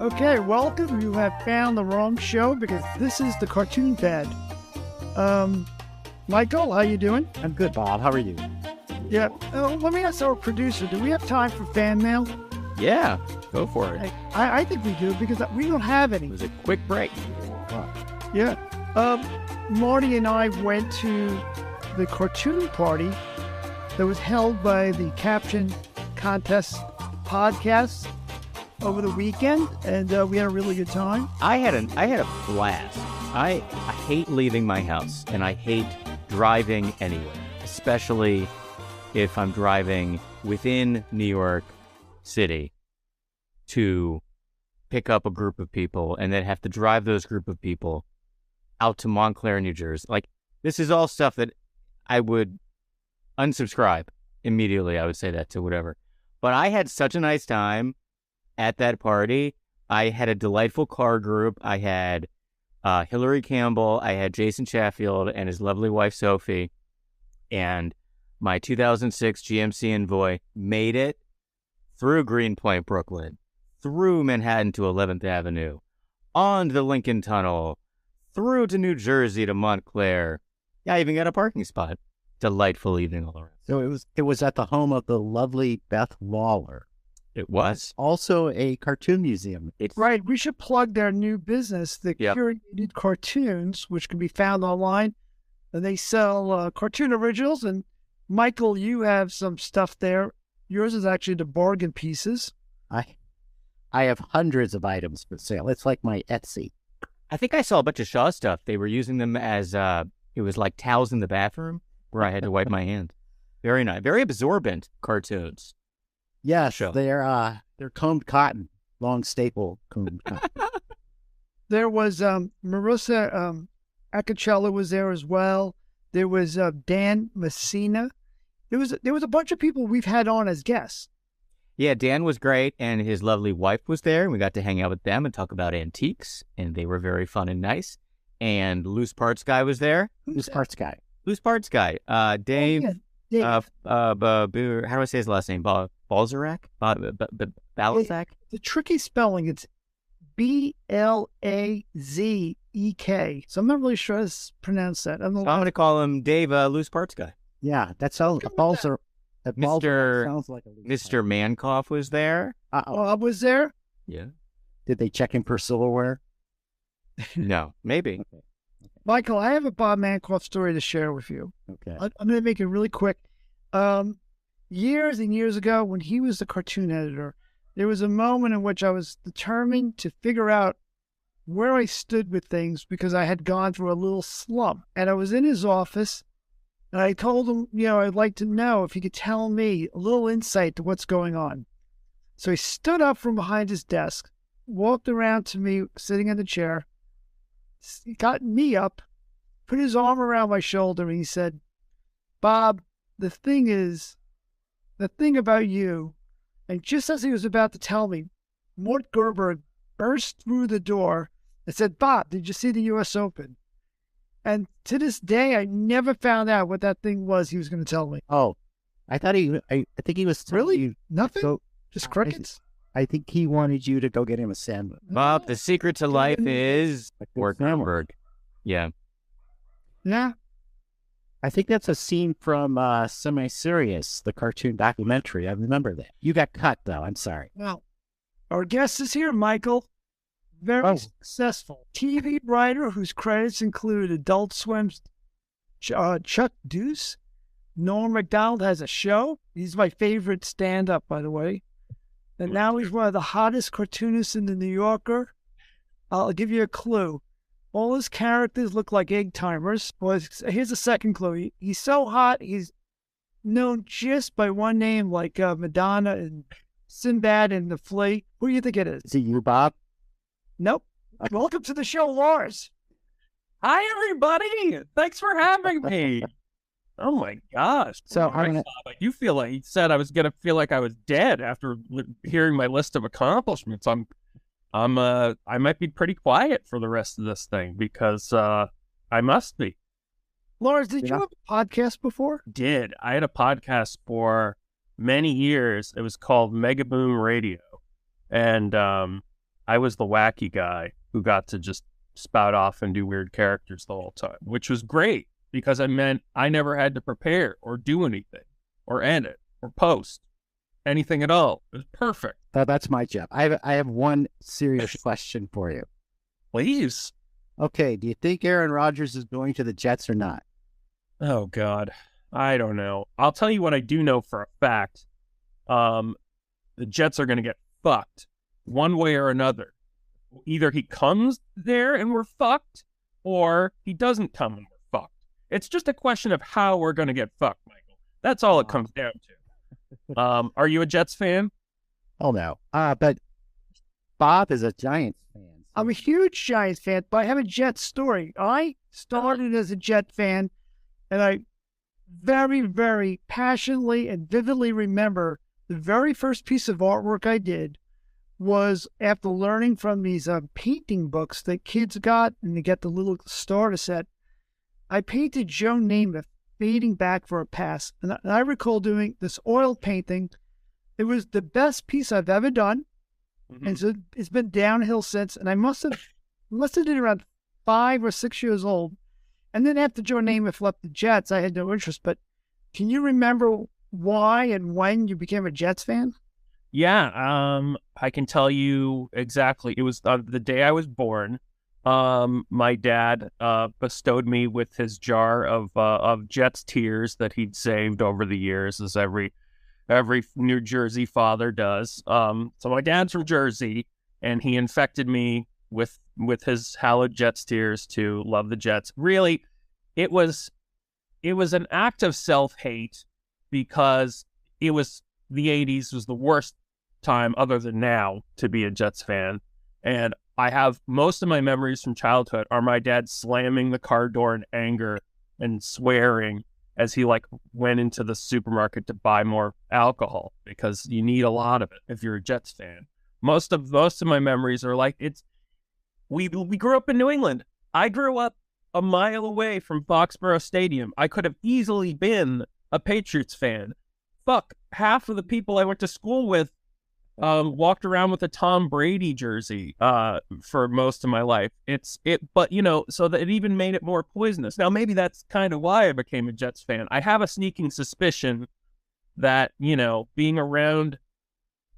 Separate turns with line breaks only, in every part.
Okay, welcome. You have found the wrong show because this is the Cartoon Pad. Michael, how you doing?
I'm good, Bob. How are you?
Yeah. Let me ask our producer, do we have time for fan mail?
Yeah, go for it.
I think we do because we don't have any.
It was a quick break.
Yeah. Marty and I went to the cartoon party that was held by the Caption Contest podcast over the weekend, and we had a really good time.
I had a blast. I hate leaving my house, and I hate driving anywhere, especially if I'm driving within New York City to pick up a group of people and then have to drive those group of people out to Montclair, New Jersey. Like, this is all stuff that I would unsubscribe immediately. I would say that to whatever. But I had such a nice time at that party. I had a delightful car group. I had Hillary Campbell. I had Jason Chatfield and his lovely wife, Sophie. And my 2006 GMC Envoy made it through Greenpoint, Brooklyn, through Manhattan to 11th Avenue, on the Lincoln Tunnel, through to New Jersey to Montclair. Yeah, I even got a parking spot. Delightful evening all around.
So it was at the home of the lovely Beth Lawler.
It was.
Also a cartoon museum.
Right. We should plug their new business, the Curated Cartoons, which can be found online. And they sell cartoon originals. And Michael, you have some stuff there. Yours is actually the bargain pieces.
I have hundreds of items for sale. It's like my Etsy.
I think I saw a bunch of Shaw stuff. They were using them as, it was like towels in the bathroom where I had to wipe my hands. Very nice. Very absorbent cartoons.
Yes, they're combed cotton, long staple combed cotton.
There was Marissa Acacella was there as well. There was Dan Messina. There was a bunch of people we've had on as guests.
Yeah, Dan was great, and his lovely wife was there. We got to hang out with them and talk about antiques, and they were very fun and nice. And Loose Parts Guy was there.
Loose Parts Guy.
Loose Parts Guy. Dave. How do I say his last name? Balzac? Balzac?
The tricky spelling, it's Blazek. So I'm not really sure how to pronounce that. I'm
going to call him Dave, Loose Parts Guy.
Yeah, that sounds like Balzac.
Mr. Mankoff was there.
Bob was there?
Yeah.
Did they check him for silverware?
No, maybe.
Okay.
Michael, I have a Bob Mankoff story to share with you.
Okay.
I'm going to make it really quick. Years and years ago, when he was the cartoon editor, there was a moment in which I was determined to figure out where I stood with things because I had gone through a little slump. And I was in his office, and I told him, I'd like to know if he could tell me a little insight to what's going on. So he stood up from behind his desk, walked around to me sitting in the chair, he got me up, put his arm around my shoulder, and he said, "Bob, the thing about you," and just as he was about to tell me, Mort Gerber burst through the door and said, "Bob, did you see the U.S. Open?" And to this day, I never found out what that thing was he was going to tell me.
Oh, I think he was
really
you
nothing, just crickets.
I think he wanted you to go get him a sandwich.
Bob, the secret to life is Mort Gerber. Yeah.
Yeah.
I think that's a scene from Semi-Serious, the cartoon documentary. I remember that. You got cut, though. I'm sorry.
Well, our guest is here, Michael. Very successful TV writer whose credits include Adult Swim's Chuck Deuce. Norm Macdonald has a show. He's my favorite stand-up, by the way. And now he's one of the hottest cartoonists in the New Yorker. I'll give you a clue. All his characters look like egg timers. Well, here's a second clue. He's so hot, he's known just by one name, like Madonna and Sinbad and the Flea. Who do you think it is?
Is it you, Bob?
Nope. Welcome to the show, Lars.
Hi, everybody. Thanks for having me. Oh my gosh!
So
I do feel like he said I was gonna feel like I was dead after hearing my list of accomplishments. I might be pretty quiet for the rest of this thing because I must be.
Lars, did you have a podcast before?
I had a podcast for many years. It was called Mega Boom Radio, and I was the wacky guy who got to just spout off and do weird characters the whole time, which was great because it meant I never had to prepare or do anything or edit or post anything at all. It was perfect.
That's my job. I have one serious question for you.
Please.
Okay, do you think Aaron Rodgers is going to the Jets or not?
Oh, God. I don't know. I'll tell you what I do know for a fact. The Jets are going to get fucked one way or another. Either he comes there and we're fucked, or he doesn't come and we're fucked. It's just a question of how we're going to get fucked, Michael. That's all it comes down to. Are you a Jets fan?
Oh, no. But Bob is a Giants fan.
I'm a huge Giants fan, but I have a Jets story. I started as a Jet fan, and I very, very passionately and vividly remember the very first piece of artwork I did was after learning from these painting books that kids got, and they get the little starter set. I painted Joe Namath fading back for a pass, and I recall doing this oil painting. It was the best piece I've ever done, and so it's been downhill since. And I must have been around 5 or 6 years old. And then after Joe Namath left the Jets, I had no interest. But can you remember why and when you became a Jets fan?
Yeah, I can tell you exactly. It was the day I was born. My dad bestowed me with his jar of Jets tears that he'd saved over the years, as every New Jersey father does. So my dad's from Jersey, and he infected me with his hallowed Jets tears to love the Jets. Really, it was an act of self-hate because it was the 80s was the worst time other than now to be a Jets fan. And I have most of my memories from childhood are my dad slamming the car door in anger and swearing as he went into the supermarket to buy more alcohol because you need a lot of it if you're a Jets fan. Most of my memories are we grew up in New England. I grew up a mile away from Foxborough Stadium. I could have easily been a Patriots fan. Fuck, half of the people I went to school with walked around with a Tom Brady jersey for most of my life. But so that it even made it more poisonous. Now maybe that's kind of why I became a Jets fan. I have a sneaking suspicion that being around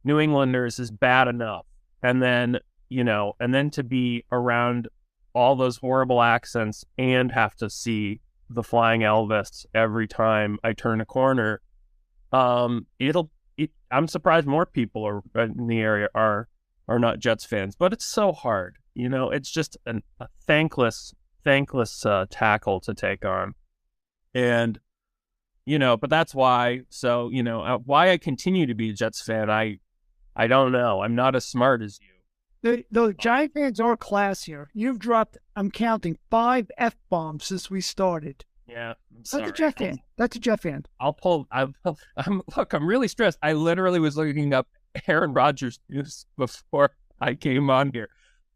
New Englanders is bad enough, and then to be around all those horrible accents and have to see the flying Elvis every time I turn a corner. I'm surprised more people in the area are not Jets fans, but it's so hard. It's just a thankless tackle to take on. And, but that's why. So, why I continue to be a Jets fan, I don't know. I'm not as smart as you.
The Giant fans are classier. You've dropped, I'm counting, 5 F-bombs since we started.
Yeah,
That's a Jet fan. That's a Jet fan.
I'm really stressed. I literally was looking up Aaron Rodgers news before I came on here.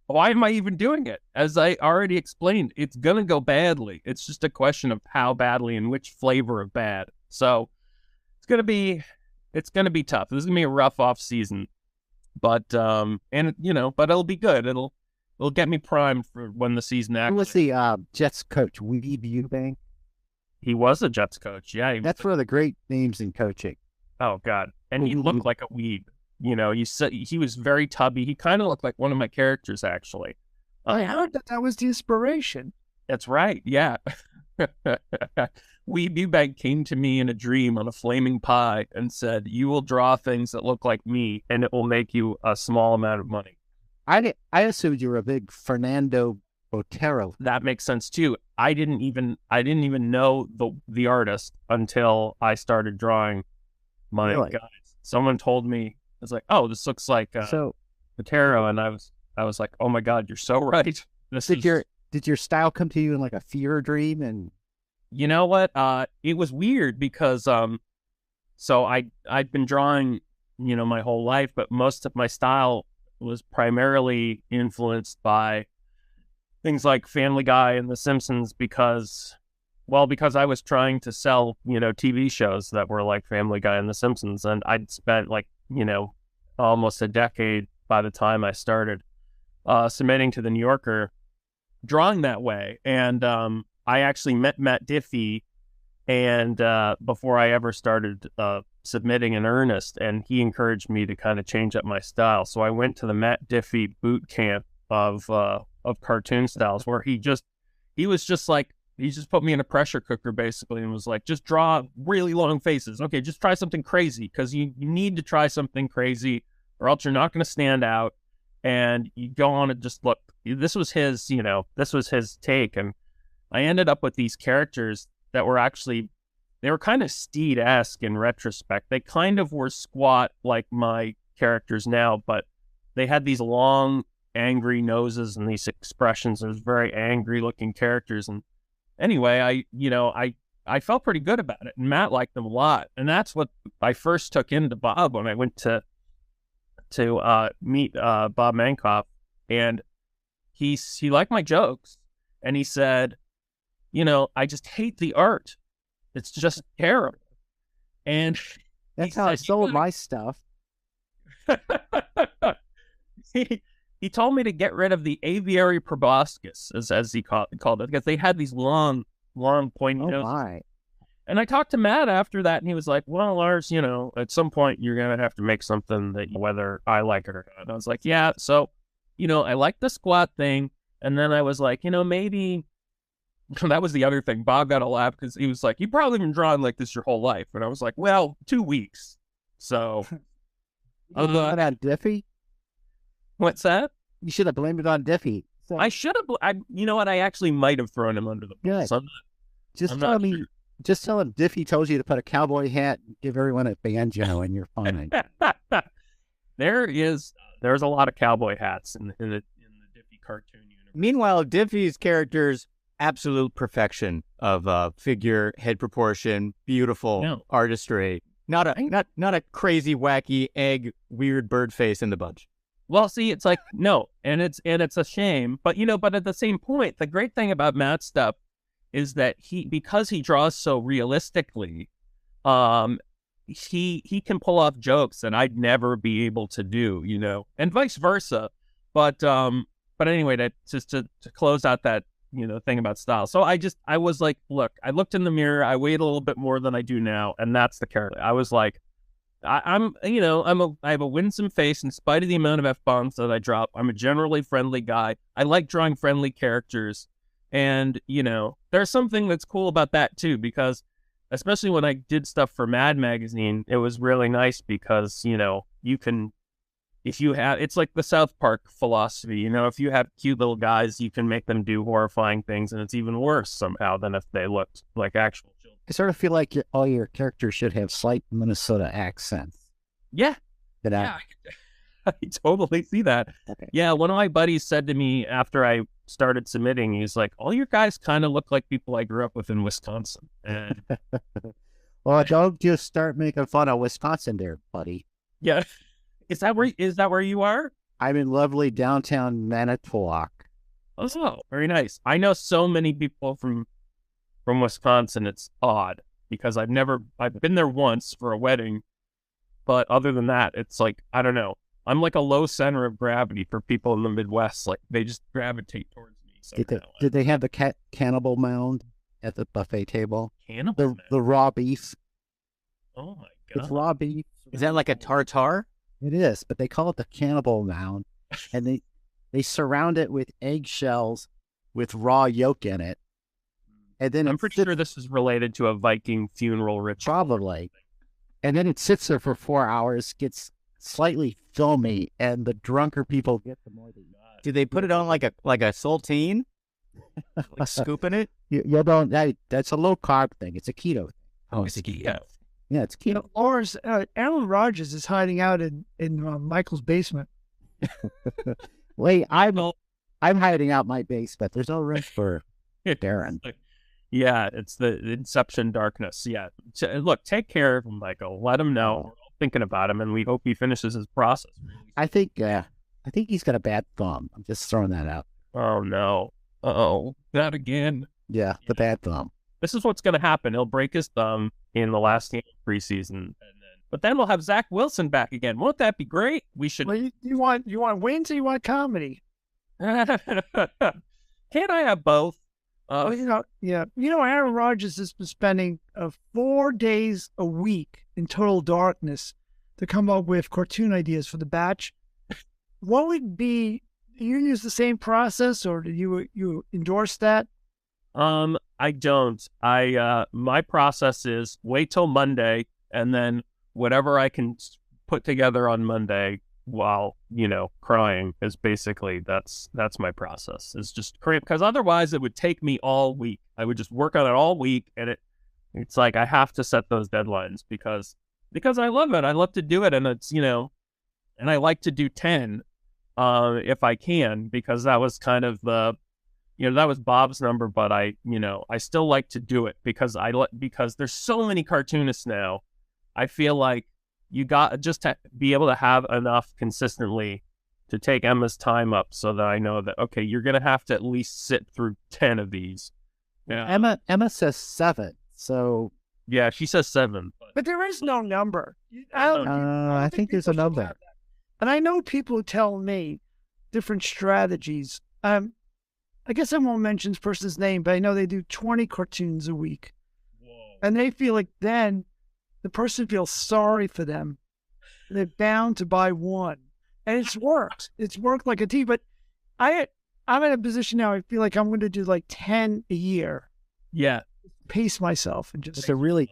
Why am I even doing it? As I already explained, it's gonna go badly. It's just a question of how badly and which flavor of bad. So it's gonna be tough. This is gonna be a rough off season, but but it'll be good. It'll get me primed for when the season actually.
Who was the Jets coach? Weeb Eubank.
He was a Jets coach. Yeah,
that's one of the great names in coaching.
Oh God, and he looked like a weeb. You said he was very tubby. He kind of looked like one of my characters, actually.
I heard that was the inspiration.
That's right. Yeah. Weeb Eubank came to me in a dream on a flaming pie and said, "You will draw things that look like me, and it will make you a small amount of money."
I assumed you were a big Fernando Botero.
That makes sense too. I didn't even know the artist until I started drawing my guys. Someone told me, I was like, "Oh, this looks like Botero," and I was like, "Oh my God, you're so right."
Did your style come to you in a fever dream? And
you know what? It was weird because so I'd been drawing my whole life, but most of my style was primarily influenced by things like Family Guy and The Simpsons because I was trying to sell, TV shows that were like Family Guy and The Simpsons. And I'd spent almost a decade by the time I started submitting to the New Yorker, drawing that way. And I actually met Matt Diffie, and before I ever started submitting in earnest, and he encouraged me to kind of change up my style. So I went to the Matt Diffie boot camp of cartoon styles, where he just put me in a pressure cooker basically, and was like, just draw really long faces. Okay, just try something crazy, because you need to try something crazy, or else you're not going to stand out. And you go on and just look. This was his take, and I ended up with these characters that were actually, they were kind of Steed-esque in retrospect. They kind of were squat like my characters now, but they had these long, angry noses and these expressions. It was very angry-looking characters. And anyway, I felt pretty good about it, and Matt liked them a lot. And that's what I first took into Bob when I went to meet Bob Mankoff, and he liked my jokes, and he said, I just hate the art. It's just terrible. And
That's how I sold my stuff.
he told me to get rid of the aviary proboscis, as he called it, because they had these long pointy noses.
My.
And I talked to Matt after that, and he was like, well, Lars, at some point you're going to have to make something that, whether I like it or not. And I was like, yeah. So, I like the squat thing. And then I was like, maybe that was the other thing. Bob got a laugh because he was like, you probably been drawing like this your whole life. And I was like, well, 2 weeks. So.
On Diffie?
What's that?
You should have blamed it on Diffie. So,
I should have. You know what? I actually might have thrown him under the bus.
Good. Just tell him Diffie told you to put a cowboy hat and give everyone a banjo, and you're fine.
There's a lot of cowboy hats in the Diffie cartoon universe.
Meanwhile, Diffie's characters, absolute perfection of figure, head proportion, beautiful artistry. Not a crazy, wacky egg, weird bird face in the bunch.
Well, see, it's like no, and it's a shame, but but at the same point, the great thing about Matt's stuff is that because he draws so realistically, he can pull off jokes that I'd never be able to do, and vice versa. But anyway, to close out that thing about style. So I was like, look, I looked in the mirror, I weighed a little bit more than I do now, and that's the character. I was like, I have a winsome face in spite of the amount of F-bombs that I drop. I'm a generally friendly guy. I like drawing friendly characters. And, there's something that's cool about that too, because especially when I did stuff for Mad Magazine, it was really nice because, you can, it's like the South Park philosophy, if you have cute little guys, you can make them do horrifying things, and it's even worse somehow than if they looked like actual children.
I sort of feel like all your characters should have slight Minnesota accents.
Yeah. I totally see that. Okay. Yeah, one of my buddies said to me after I started submitting, he's like, all your guys kind of look like people I grew up with in Wisconsin. And
well, don't just start making fun of Wisconsin there, buddy.
Yeah. Is that where you are?
I'm in lovely downtown Manitowoc.
Oh, very nice. I know so many people from Wisconsin. It's odd because I've been there once for a wedding, but other than that, it's like, I don't know. I'm like a low center of gravity for people in the Midwest. Like they just gravitate towards me.
Did they have the cannibal mound at the buffet table?
Cannibal mound?
The raw beef.
Oh my God.
It's raw beef.
Is that like a tartare?
It is, but they call it the cannibal mound, and they surround it with eggshells with raw yolk in it. And then
I'm pretty sure this is related to a Viking funeral ritual.
Probably. And then it sits there for 4 hours, gets slightly filmy, and the drunker people get the more they eat.
Do they put it on like a saltine? Like scooping it?
You don't. That's a low carb thing. It's a keto thing.
Oh, it's a keto.
Yeah, it's keto.
Lars, Alan Rogers is hiding out in Michael's basement.
Wait, I'm hiding out my basement. There's no room for Darren.
Yeah, it's the Inception darkness. Yeah. Look, take care of him, Michael. Let him know. We're all thinking about him, and we hope he finishes his process.
I think he's got a bad thumb. I'm just throwing that out.
Oh, no. Uh-oh. That again.
Yeah, the bad thumb.
This is what's going to happen. He'll break his thumb in the last game of preseason. But then we'll have Zach Wilson back again. Won't that be great? We should.
Well, you want wins or you want comedy?
Can't I have both?
Oh, yeah. Aaron Rodgers has been spending 4 days a week in total darkness to come up with cartoon ideas for the batch. What would be? Do you use the same process, or do you endorse that?
I don't. My process is wait till Monday, and then whatever I can put together on Monday while crying is basically that's my process. It's just because otherwise it would take me all week. I would just work on it all week, and it's like I have to set those deadlines because I love it. I love to do it, and it's and I like to do 10 if I can, because that was kind of the that was Bob's number, but I still like to do it because because there's so many cartoonists now. I feel like you got just to be able to have enough consistently to take Emma's time up, so that I know that, okay, you're going to have to at least sit through 10 of these.
Yeah. Emma says 7. So
yeah, she says 7.
But there is no number.
I think there's a number.
And I know people who tell me different strategies. I guess I won't mention this person's name, but I know they do 20 cartoons a week.
Whoa.
And they feel like then the person feels sorry for them. They're bound to buy one. And it's worked. It's worked like a team. But I'm in a position now, I feel like I'm going to do like 10 a year.
Yeah.
Pace myself and just...
It's a really...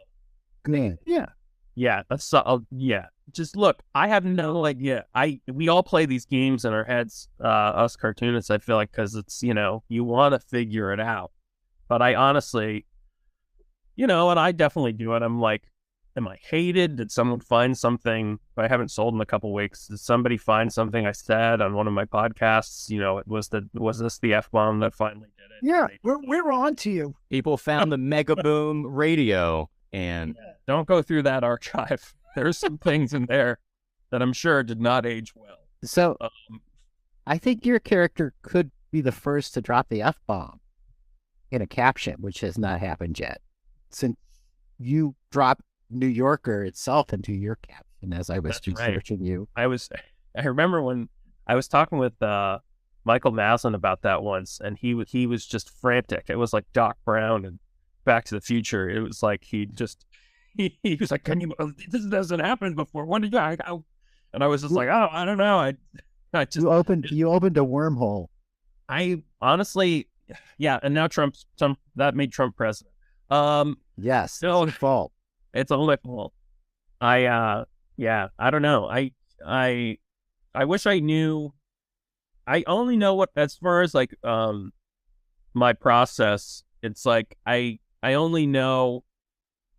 Yeah.
Yeah, that's yeah. Just look, I have no idea. We all play these games in our heads, us cartoonists. I feel like because it's you want to figure it out, but I honestly, and I definitely do it. I'm like, am I hated? Did someone find something I haven't sold in a couple weeks? Did somebody find something I said on one of my podcasts? Was this the F-bomb that finally did it?
Yeah, we're on to you.
People found the Mega Boom radio, and
don't go through that archive. There's some things in there that I'm sure did not age well.
So I think your character could be the first to drop the F-bomb in a caption, which has not happened yet. Since you dropped New Yorker itself into your caption as I was researching you.
I remember when I was talking with Michael Maslin about that once, and he was just frantic. It was like Doc Brown and Back to the Future. It was like he was like, this doesn't happen before. When did I go? And I was just like, oh, I don't know. I just
you opened a wormhole.
I honestly, yeah. And now that made Trump president.
Yes,
no,
it's fault.
It's all my fault. I don't know. I wish I knew. I only know what, as far as like my process. It's like I only know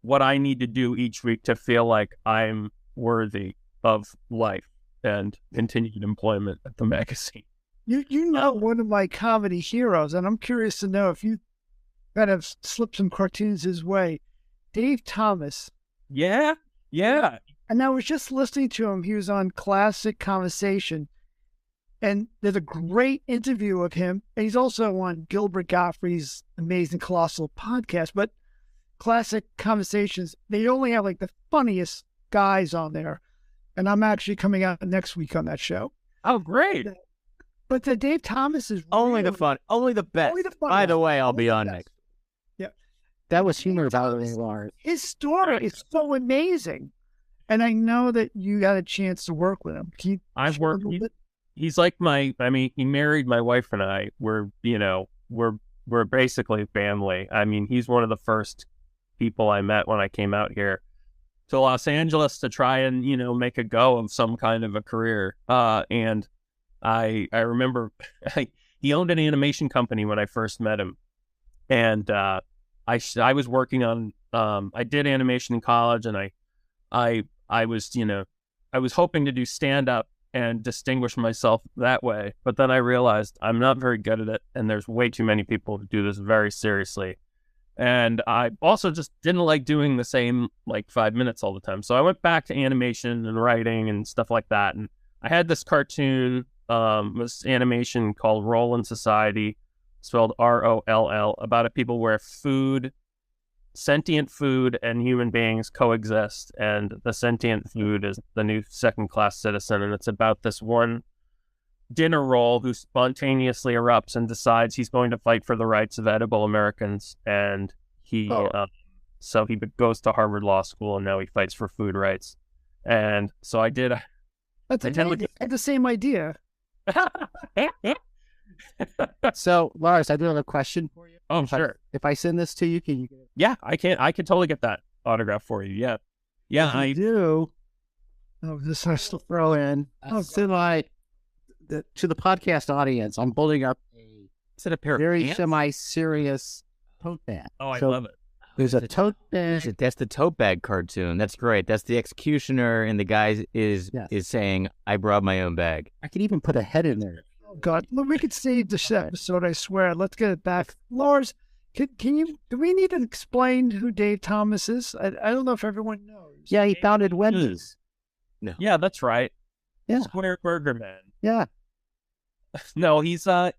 what I need to do each week to feel like I'm worthy of life and continued employment at the magazine.
You know one of my comedy heroes, and I'm curious to know if you kind of slipped some cartoons his way. Dave Thomas.
Yeah.
And I was just listening to him. He was on Classic Conversation, and there's a great interview of him. And he's also on Gilbert Gottfried's Amazing Colossal podcast. But Classic Conversations, they only have like the funniest guys on there. And I'm actually coming out next week on that show.
Oh, great.
But the Dave Thomas is
only
really,
the fun, only the best.
Only the fun
By the
one.
way, I'll
Only
be
the
on
best.
next.
Yeah.
That was humor about Lars.
His story is so amazing. And I know that you got a chance to work with him. Can you
I've
share a
worked.
little bit?
He's like he married my wife and I. We're basically family. I mean, he's one of the first people I met when I came out here to Los Angeles to try and, make a go of some kind of a career. And I remember he owned an animation company when I first met him. And I was working on, I did animation in college, and I was, I was hoping to do stand-up and distinguish myself that way. But then I realized I'm not very good at it, and there's way too many people who do this very seriously. And I also just didn't like doing the same, 5 minutes all the time. So I went back to animation and writing and stuff like that. And I had this cartoon, this animation called Roll Society, spelled ROLL, about a people where sentient food and human beings coexist, and the sentient food is the new second-class citizen, and it's about this one dinner roll who spontaneously erupts and decides he's going to fight for the rights of edible Americans, and he so he goes to Harvard Law School, and now he fights for food rights. And so I did.
That's I had the same idea.
So, Lars, I do have a question for you.
Oh, sure.
If I send this to you, can you get it?
Yeah, I can. I can totally get that autograph for you. Yeah. Yeah,
I do.
Oh, this has to
Throw in. To the podcast audience, I'm holding up a very semi-serious tote bag.
Oh, I love it.
There's a tote bag.
That's the tote bag cartoon. That's great. That's the executioner, and the guy is saying, "I brought my own bag."
I could even put a head in there.
Oh God, we could save this episode. I swear. Let's get it back, Lars. Can you? Do we need to explain who Dave Thomas is? I don't know if everyone knows.
Yeah, he founded Wendy's.
No.
Yeah, that's right.
Yeah.
Square Burger Man.
Yeah.
No, he was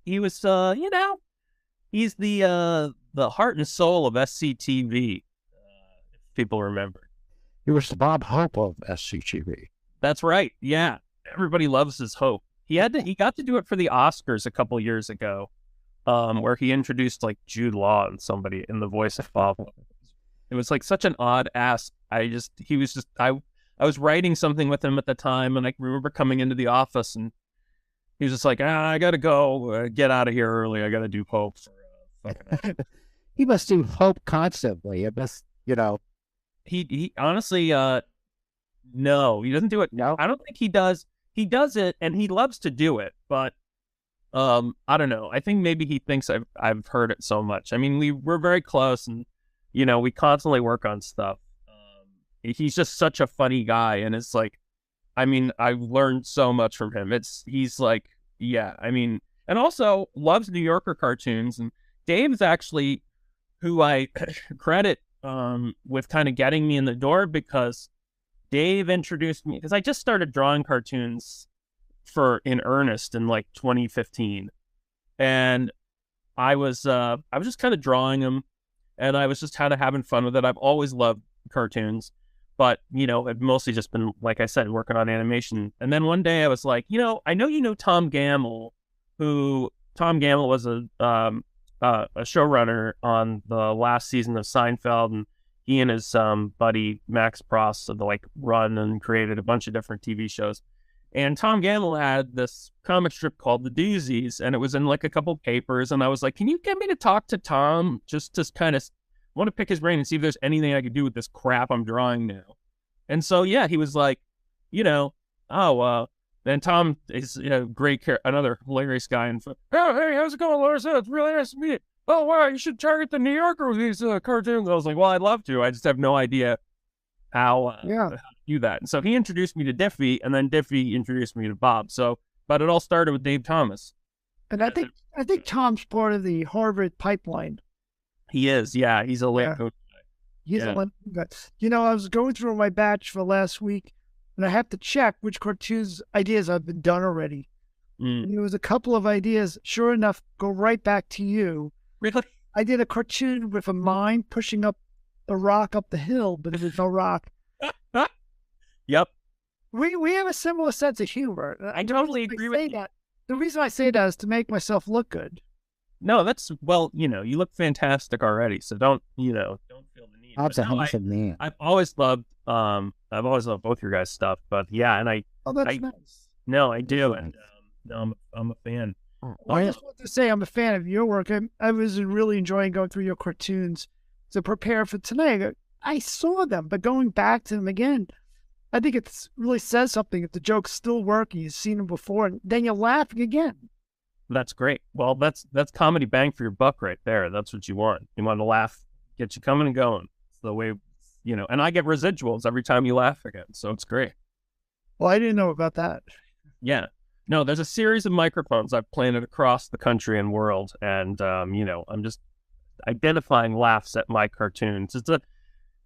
he's the heart and soul of SCTV. If people remember.
He was the Bob Hope of SCTV.
That's right. Yeah. Everybody loves his Hope. He got to do it for the Oscars a couple years ago, where he introduced like Jude Law and somebody in the voice of Bob. It was like such an odd ask. I was writing something with him at the time, and I remember coming into the office, and he was just like, I gotta go, get out of here early. I gotta do Hope.
He must do Hope constantly. It must,
He honestly, no, he doesn't do it.
No,
I don't think he does. He does it, and he loves to do it, but I don't know. I think maybe he thinks I've heard it so much. I mean, we're very close, and we constantly work on stuff. He's just such a funny guy, and it's like, I mean, I've learned so much from him. He's like, yeah, I mean, and also loves New Yorker cartoons. And Dave's actually who I credit with kind of getting me in the door, because Dave introduced me, because I just started drawing cartoons in earnest in like 2015. And I was just kind of drawing them, and I was just kind of having fun with it. I've always loved cartoons. But, I've mostly just been, like I said, working on animation. And then one day I was like, I know Tom Gamble, Tom Gamble was a showrunner on the last season of Seinfeld, and he and his buddy Max Pross had run and created a bunch of different TV shows. And Tom Gamble had this comic strip called The Doozies, and it was in a couple papers. And I was like, can you get me to talk to Tom just to kind of want to pick his brain and see if there's anything I could do with this crap I'm drawing now. And so, yeah, he was like, then Tom is great, another hilarious guy. And oh, hey, how's it going, Lars? It's really nice to meet you. Oh, wow, you should target the New Yorker with these cartoons. I was like, well, I'd love to. I just have no idea how to do that. And so he introduced me to Diffie, and then Diffie introduced me to Bob. But it all started with Dave Thomas.
And I think Tom's part of the Harvard pipeline.
He is, yeah. He's a lab coach.
He's a lab coach. I was going through my batch for last week, and I have to check which cartoons ideas have been done already. And there was a couple of ideas. Sure enough, go right back to you.
Really?
I did a cartoon with a mine pushing up a rock up the hill, but it was no rock.
Yep.
We have a similar sense of humor.
I totally agree with
that. The reason I say that is to make myself look good.
No, you look fantastic already, so don't feel the need. I've always loved both your guys' stuff, but yeah, and
that's nice.
No, I do, and I'm a fan.
I just want to say I'm a fan of your work. I was really enjoying going through your cartoons to prepare for tonight. I saw them, but going back to them again, I think it really says something. If the jokes still work and you've seen them before, and then you're laughing again.
That's great. Well, that's comedy bang for your buck right there. That's what you want. You want to laugh, get you coming and going. It's the way, and I get residuals every time you laugh again. So it's great.
Well, I didn't know about that.
Yeah. No, there's a series of microphones I've planted across the country and world. And, I'm just identifying laughs at my cartoons.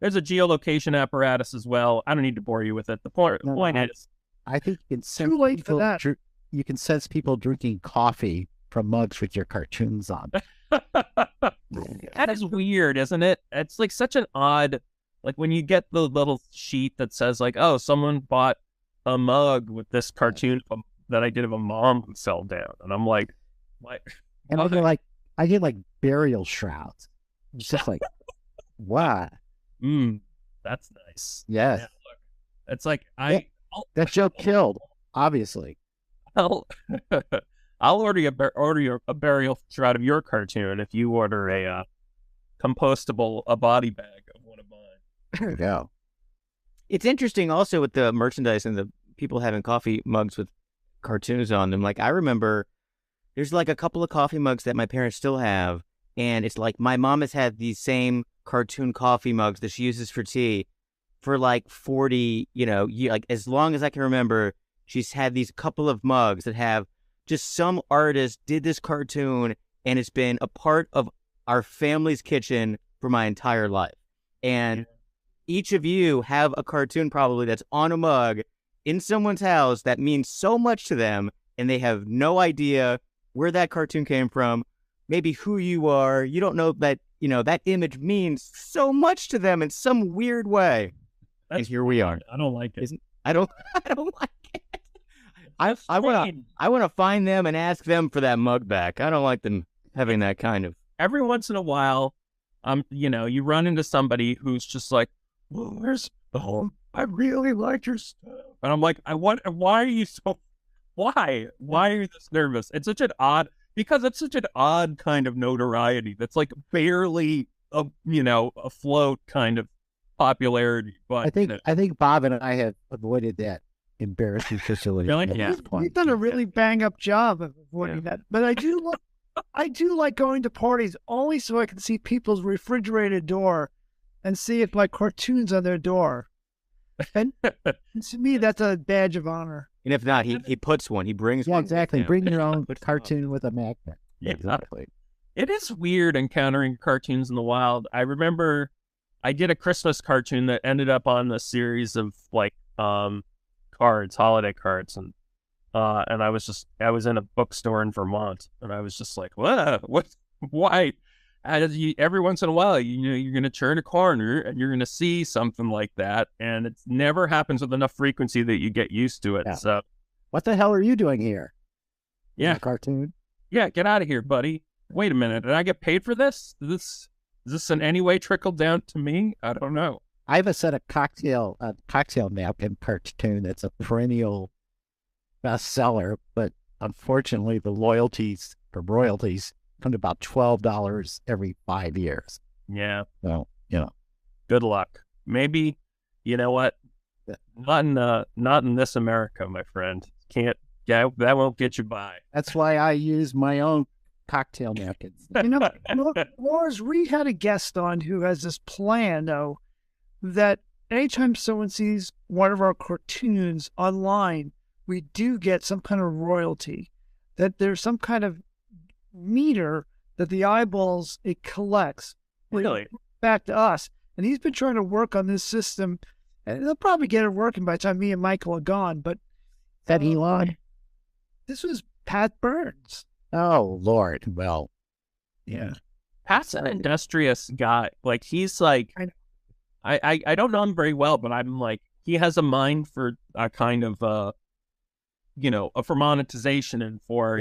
There's a geolocation apparatus as well. I don't need to bore you with it. The point is,
I think you can sense
too late for that.
You can sense people drinking coffee from mugs with your cartoons on.
That is weird, isn't it? It's like such an odd, when you get the little sheet that says oh, someone bought a mug with this cartoon that I did of a mom who fell down, and I'm like, what?
And I get like burial shrouds. It's just like, what?
That's nice.
Yes.
Yeah, look, it's like
That joke killed, obviously.
I'll order you a burial shroud of your cartoon if you order a compostable body bag of one of mine.
There you go.
It's interesting also with the merchandise and the people having coffee mugs with cartoons on them. Like I remember there's like a couple of coffee mugs that my parents still have, and it's like my mom has had these same cartoon coffee mugs that she uses for tea for like 40, like as long as I can remember. She's had these couple of mugs that have just some artist did this cartoon, and it's been a part of our family's kitchen for my entire life. And each of you have a cartoon probably that's on a mug in someone's house that means so much to them, and they have no idea where that cartoon came from, maybe who you are. You don't know that, that image means so much to them in some weird way. And here we are.
I don't like it.
I don't like it. I want to find them and ask them for that mug back. I don't like them having that kind of.
Every once in a while, you run into somebody who's just like, well, where's the home? I really like your stuff. And I'm like, why are you so, why are you this nervous? It's such an odd kind of notoriety that's like barely, afloat kind of popularity. But
I think Bob and I have avoided that embarrassing facility.
Really?
Yeah.
We've done a really bang up job of avoiding that. But I do like going to parties only so I can see people's refrigerated door and see if like cartoons on their door. And to me, that's a badge of honor.
And if not, he puts one. He brings one.
Exactly. Bring your own cartoon with a magnet.
Yeah.
Exactly.
It is weird encountering cartoons in the wild. I remember I did a Christmas cartoon that ended up on a series of like cards, holiday cards, and I was in a bookstore in Vermont, and I was just like, what, why? Every once in a while, you're going to turn a corner and you're going to see something like that, and it never happens with enough frequency that you get used to it. Yeah. So,
what the hell are you doing here?
Yeah,
cartoon.
Yeah, get out of here, buddy. Wait a minute, did I get paid for this? Is this in any way trickled down to me? I don't know.
I have a set of cocktail napkin cartoon that's a perennial bestseller, but unfortunately, the royalties come to about $12 every 5 years.
Yeah.
So,
good luck. Maybe, you know what? Not in this America, my friend. Can't. Yeah, that won't get you by.
That's why I use my own cocktail napkins.
Lars, we had a guest on who has this plan, though, that anytime someone sees one of our cartoons online, we do get some kind of royalty. That there's some kind of meter that the eyeballs it collects
really
back to us. And he's been trying to work on this system, and they'll probably get it working by the time me and Michael are gone. But
that Elon?
This was Pat Burns.
Oh Lord! Well, yeah.
Pat's an industrious guy. Like he's like, I don't know him very well, but I'm like, he has a mind for a kind of for monetization and for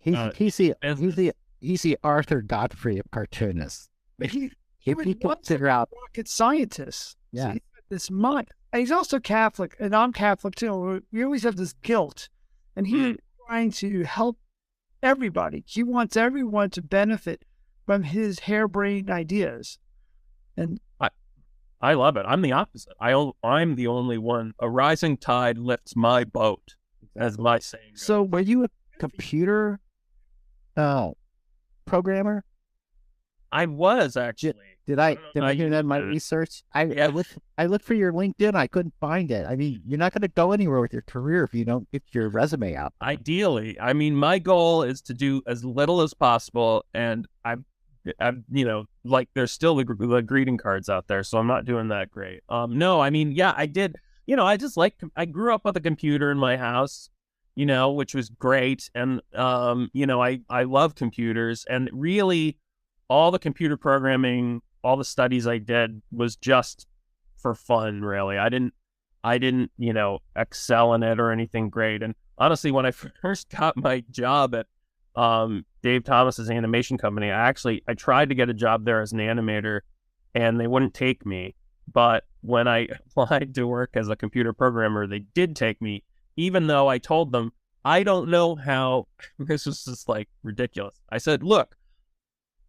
he's the Arthur Godfrey of cartoonists.
He
puts it out.
Rocket scientist.
Yeah,
so he's got this mind, and he's also Catholic, and I'm Catholic too. We always have this guilt, and he's trying to help everybody. He wants everyone to benefit from his harebrained ideas, and
I love it. I'm the opposite. I'm the only one. A rising tide lifts my boat, as my saying goes.
So, were you a computer programmer?
I was actually.
Did I do that in my research? I looked for your LinkedIn. I couldn't find it. I mean, you're not going to go anywhere with your career if you don't get your resume out.
Ideally, I mean, my goal is to do as little as possible, and I'm like there's still the greeting cards out there, so I'm not doing that great. No, I mean, yeah, I did. I grew up with a computer in my house, which was great, and I love computers, and really, all the computer programming, all the studies I did was just for fun, really. I didn't excel in it or anything great. And honestly, when I first got my job at Dave Thomas's animation company, I tried to get a job there as an animator, and they wouldn't take me. But when I applied to work as a computer programmer, they did take me, even though I told them, I don't know how, this was just like ridiculous. I said, look,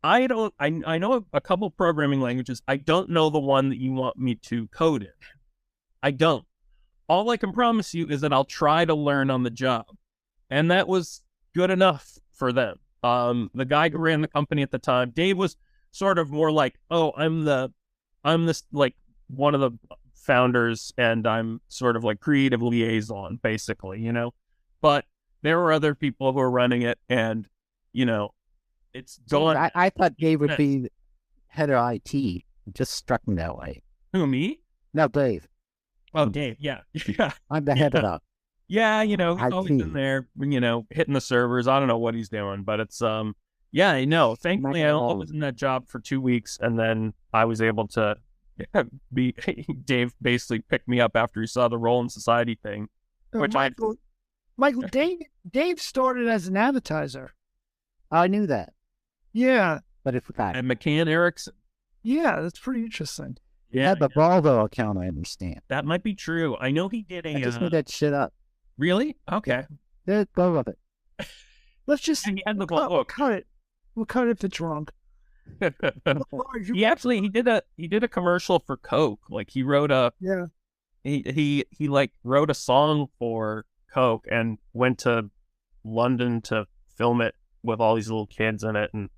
I know a couple programming languages. I don't know the one that you want me to code in. I don't. All I can promise you is that I'll try to learn on the job. And that was good enough for them. The guy who ran the company at the time, Dave, was sort of more like, oh, I'm this like one of the founders, and I'm sort of like creative liaison, basically, you know. But there were other people who were running it, and you know, it's going.
I thought Dave would be head of IT. It just struck me that way.
Who, me?
No, Dave.
Oh, Dave. Yeah, yeah.
I'm the head of that.
Yeah, you know, he's always
IT.
in there, you know, hitting the servers. I don't know what he's doing, but it's yeah, I know. Thankfully, I was in that job for 2 weeks, and then I was able to be. Dave basically picked me up after he saw the Role in Society thing, which
Michael, Dave started as an advertiser.
I knew that,
Yeah,
but it forgot.
and McCann Erickson.
yeah, that's pretty interesting.
Yeah,
Had the Volvo account, I understand.
that might be true. I know he did
I just made that shit up.
really okay.
There's both of it.
Let's just
And he had the
cut,
book.
cut it. We'll cut it if it's wrong.
he did a commercial for Coke. Like he wrote
Yeah.
he like wrote a song for Coke and went to London to film it with all these little kids in it. And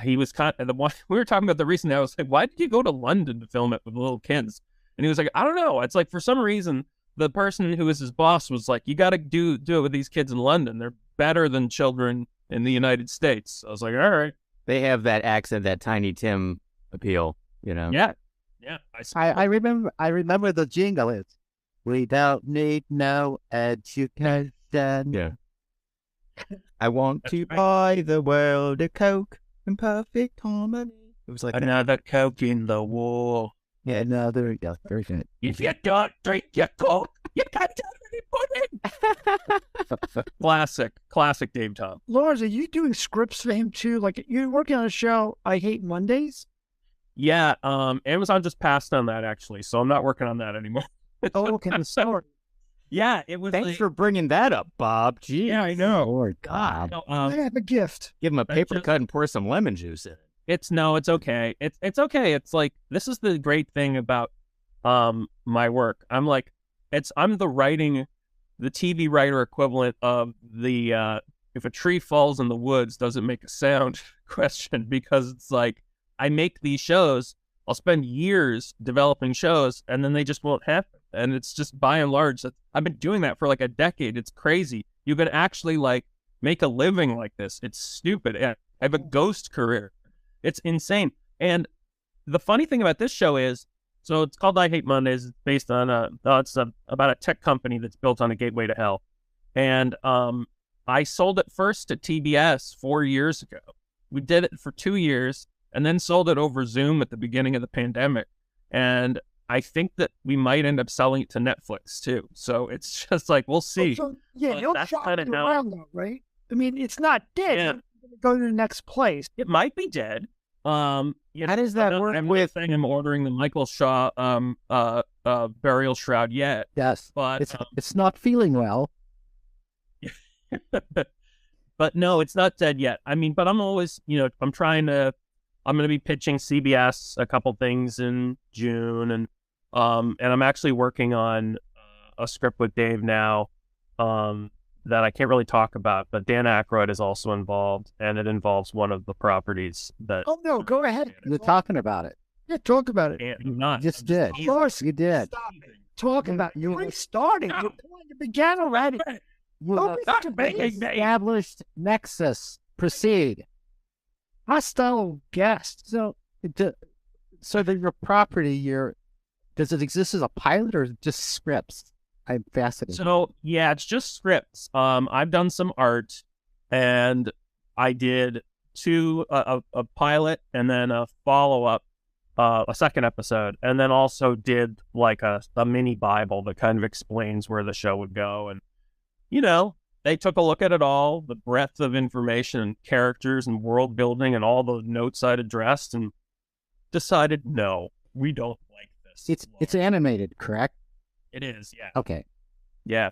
he was kind of the one we were talking about the recent. I was like, why did you go to London to film it with little kids? And he was like, I don't know. It's like for some reason the person who was his boss was like, you got to do it with these kids in London. They're better than children in the United States. I was like, all right.
They have that accent, that Tiny Tim appeal, you know.
Yeah.
I remember the jingle is, we don't need no education.
Yeah. I want to buy the world a Coke in perfect harmony. It was like
Another Coke in the wall.
Yeah, no, there we go. Very good.
If you don't drink your Coke, you can't have any pudding. Classic Dave Tom.
Lars, are you doing scripts for him too? Like you're working on a show, I Hate Mondays?
Yeah, Amazon just passed on that actually, so I'm not working on that anymore.
Oh, okay. Sorry.
Yeah, it was.
Thanks for bringing that up, Bob. Gee.
Yeah, I know.
Lord God.
No,
I have a gift.
Give him a paper
just-
cut and pour some lemon juice in it.
It's okay. It's okay. It's like this is the great thing about my work. I'm the TV writer equivalent of the if a tree falls in the woods, does it make a sound question, because it's like I make these shows, I'll spend years developing shows, and then they just won't happen. And it's just by and large I've been doing that for like a decade. It's crazy. You can actually like make a living like this. It's stupid. I have a ghost career. It's insane. And the funny thing about this show is, so it's called I Hate Mondays. It's based on about a tech company that's built on a gateway to hell. And I sold it first to TBS 4 years ago. We did it for 2 years and then sold it over Zoom at the beginning of the pandemic. And I think that we might end up selling it to Netflix too. So it's just like, we'll see.
So, yeah,
But
you'll
that's
shop
kinda
it
how-
around though, right? I mean, it's not dead.
Yeah.
It's gonna go to the next place.
It might be dead.
How does that work
I'm
with?
not saying I'm ordering the Michael Shaw burial shroud yet,
Yes,
but
it's not feeling well.
but no, it's not dead yet. I mean, but I'm always, I'm going to be pitching CBS a couple things in June, and I'm actually working on a script with Dave now that I can't really talk about, but Dan Aykroyd is also involved, and it involves one of the properties that.
Oh no, go ahead.
You're talking about it.
Yeah, talk about it.
I'm not.
You just did.
Lars,
You did.
stop it. Talk about it. You're starting. You're pulling. You began already.
You
Don't be debating.
established nexus. Proceed.
Hostile guest.
So that your property, does it exist as a pilot or just scripts? I'm fascinated.
So yeah, it's just scripts. I've done some art, and I did a pilot and then a follow-up, a second episode, and then also did like a mini Bible that kind of explains where the show would go. And they took a look at it all, the breadth of information and characters and world building and all the notes I'd addressed, and decided, no, we don't like this.
It's animated, correct?
It is, yeah.
Okay.
Yeah.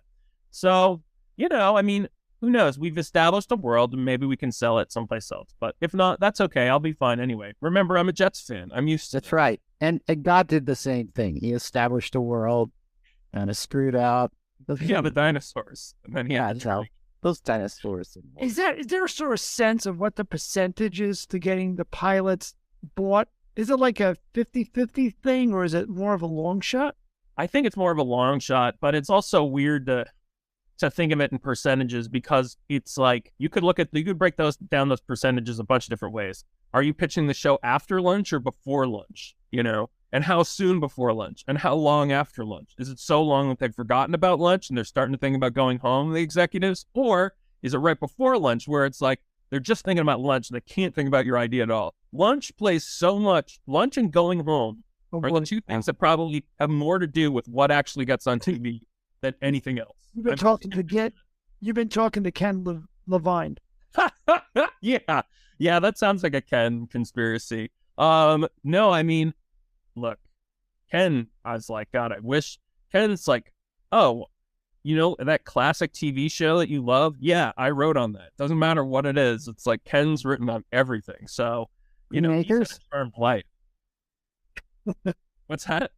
So, I mean, who knows? We've established a world and maybe we can sell it someplace else. But if not, that's okay. I'll be fine anyway. Remember, I'm a Jets fan. I'm used to
That's right. And God did the same thing. He established a world and it screwed out.
Yeah, the dinosaurs. And then
those dinosaurs.
Is there a sort of sense of what the percentage is to getting the pilots bought? Is it like a 50-50 thing, or is it more of a long shot?
I think it's more of a long shot, but it's also weird to think of it in percentages, because it's like you could break those percentages a bunch of different ways. Are you pitching the show after lunch or before lunch? And how soon before lunch? And how long after lunch? Is it so long that they've forgotten about lunch and they're starting to think about going home, the executives? Or is it right before lunch where it's like they're just thinking about lunch and they can't think about your idea at all? Lunch plays so much. Lunch and going home are the two things that probably have more to do with what actually gets on TV than anything else.
You've been talking to Ken Levine.
Yeah, that sounds like a Ken conspiracy. No, I mean, look, Ken, I was like, God, I wish Ken's like, oh, that classic TV show that you love? Yeah, I wrote on that. Doesn't matter what it is. It's like Ken's written on everything. So, he's got a charmed life. What's that?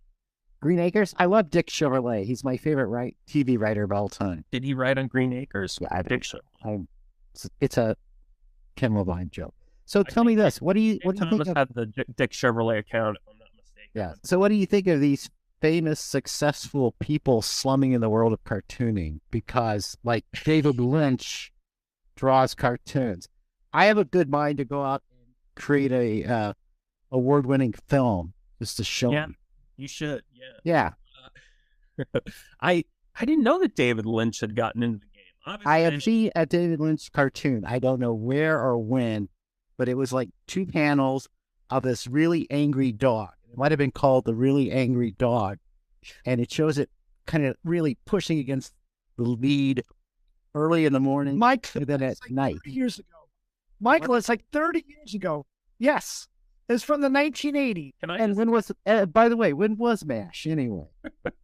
Green Acres? I love Dick Chevrolet. He's my favorite TV writer of all time.
Did he write on Green Acres?
Yeah, I think so. It's a Ken Levine joke. So tell me this: what do you think?
Had the Dick Chevrolet account, if I'm not mistaken.
Yeah. So what do you think of these famous, successful people slumming in the world of cartooning? Because like David Lynch draws cartoons. I have a good mind to go out and create a award-winning film just to show them.
You should.
Yeah.
I didn't know that David Lynch had gotten into the game. Obviously,
I have seen a David Lynch cartoon. I don't know where or when, but it was like 2 panels of this really angry dog. It might have been called The Really Angry Dog. And it shows it kind of really pushing against the lead early in the morning and then at night.
30 years ago. Michael, it's like 30 years ago. Yes. It's from the 1980s.
When was, by the way, when was MASH anyway?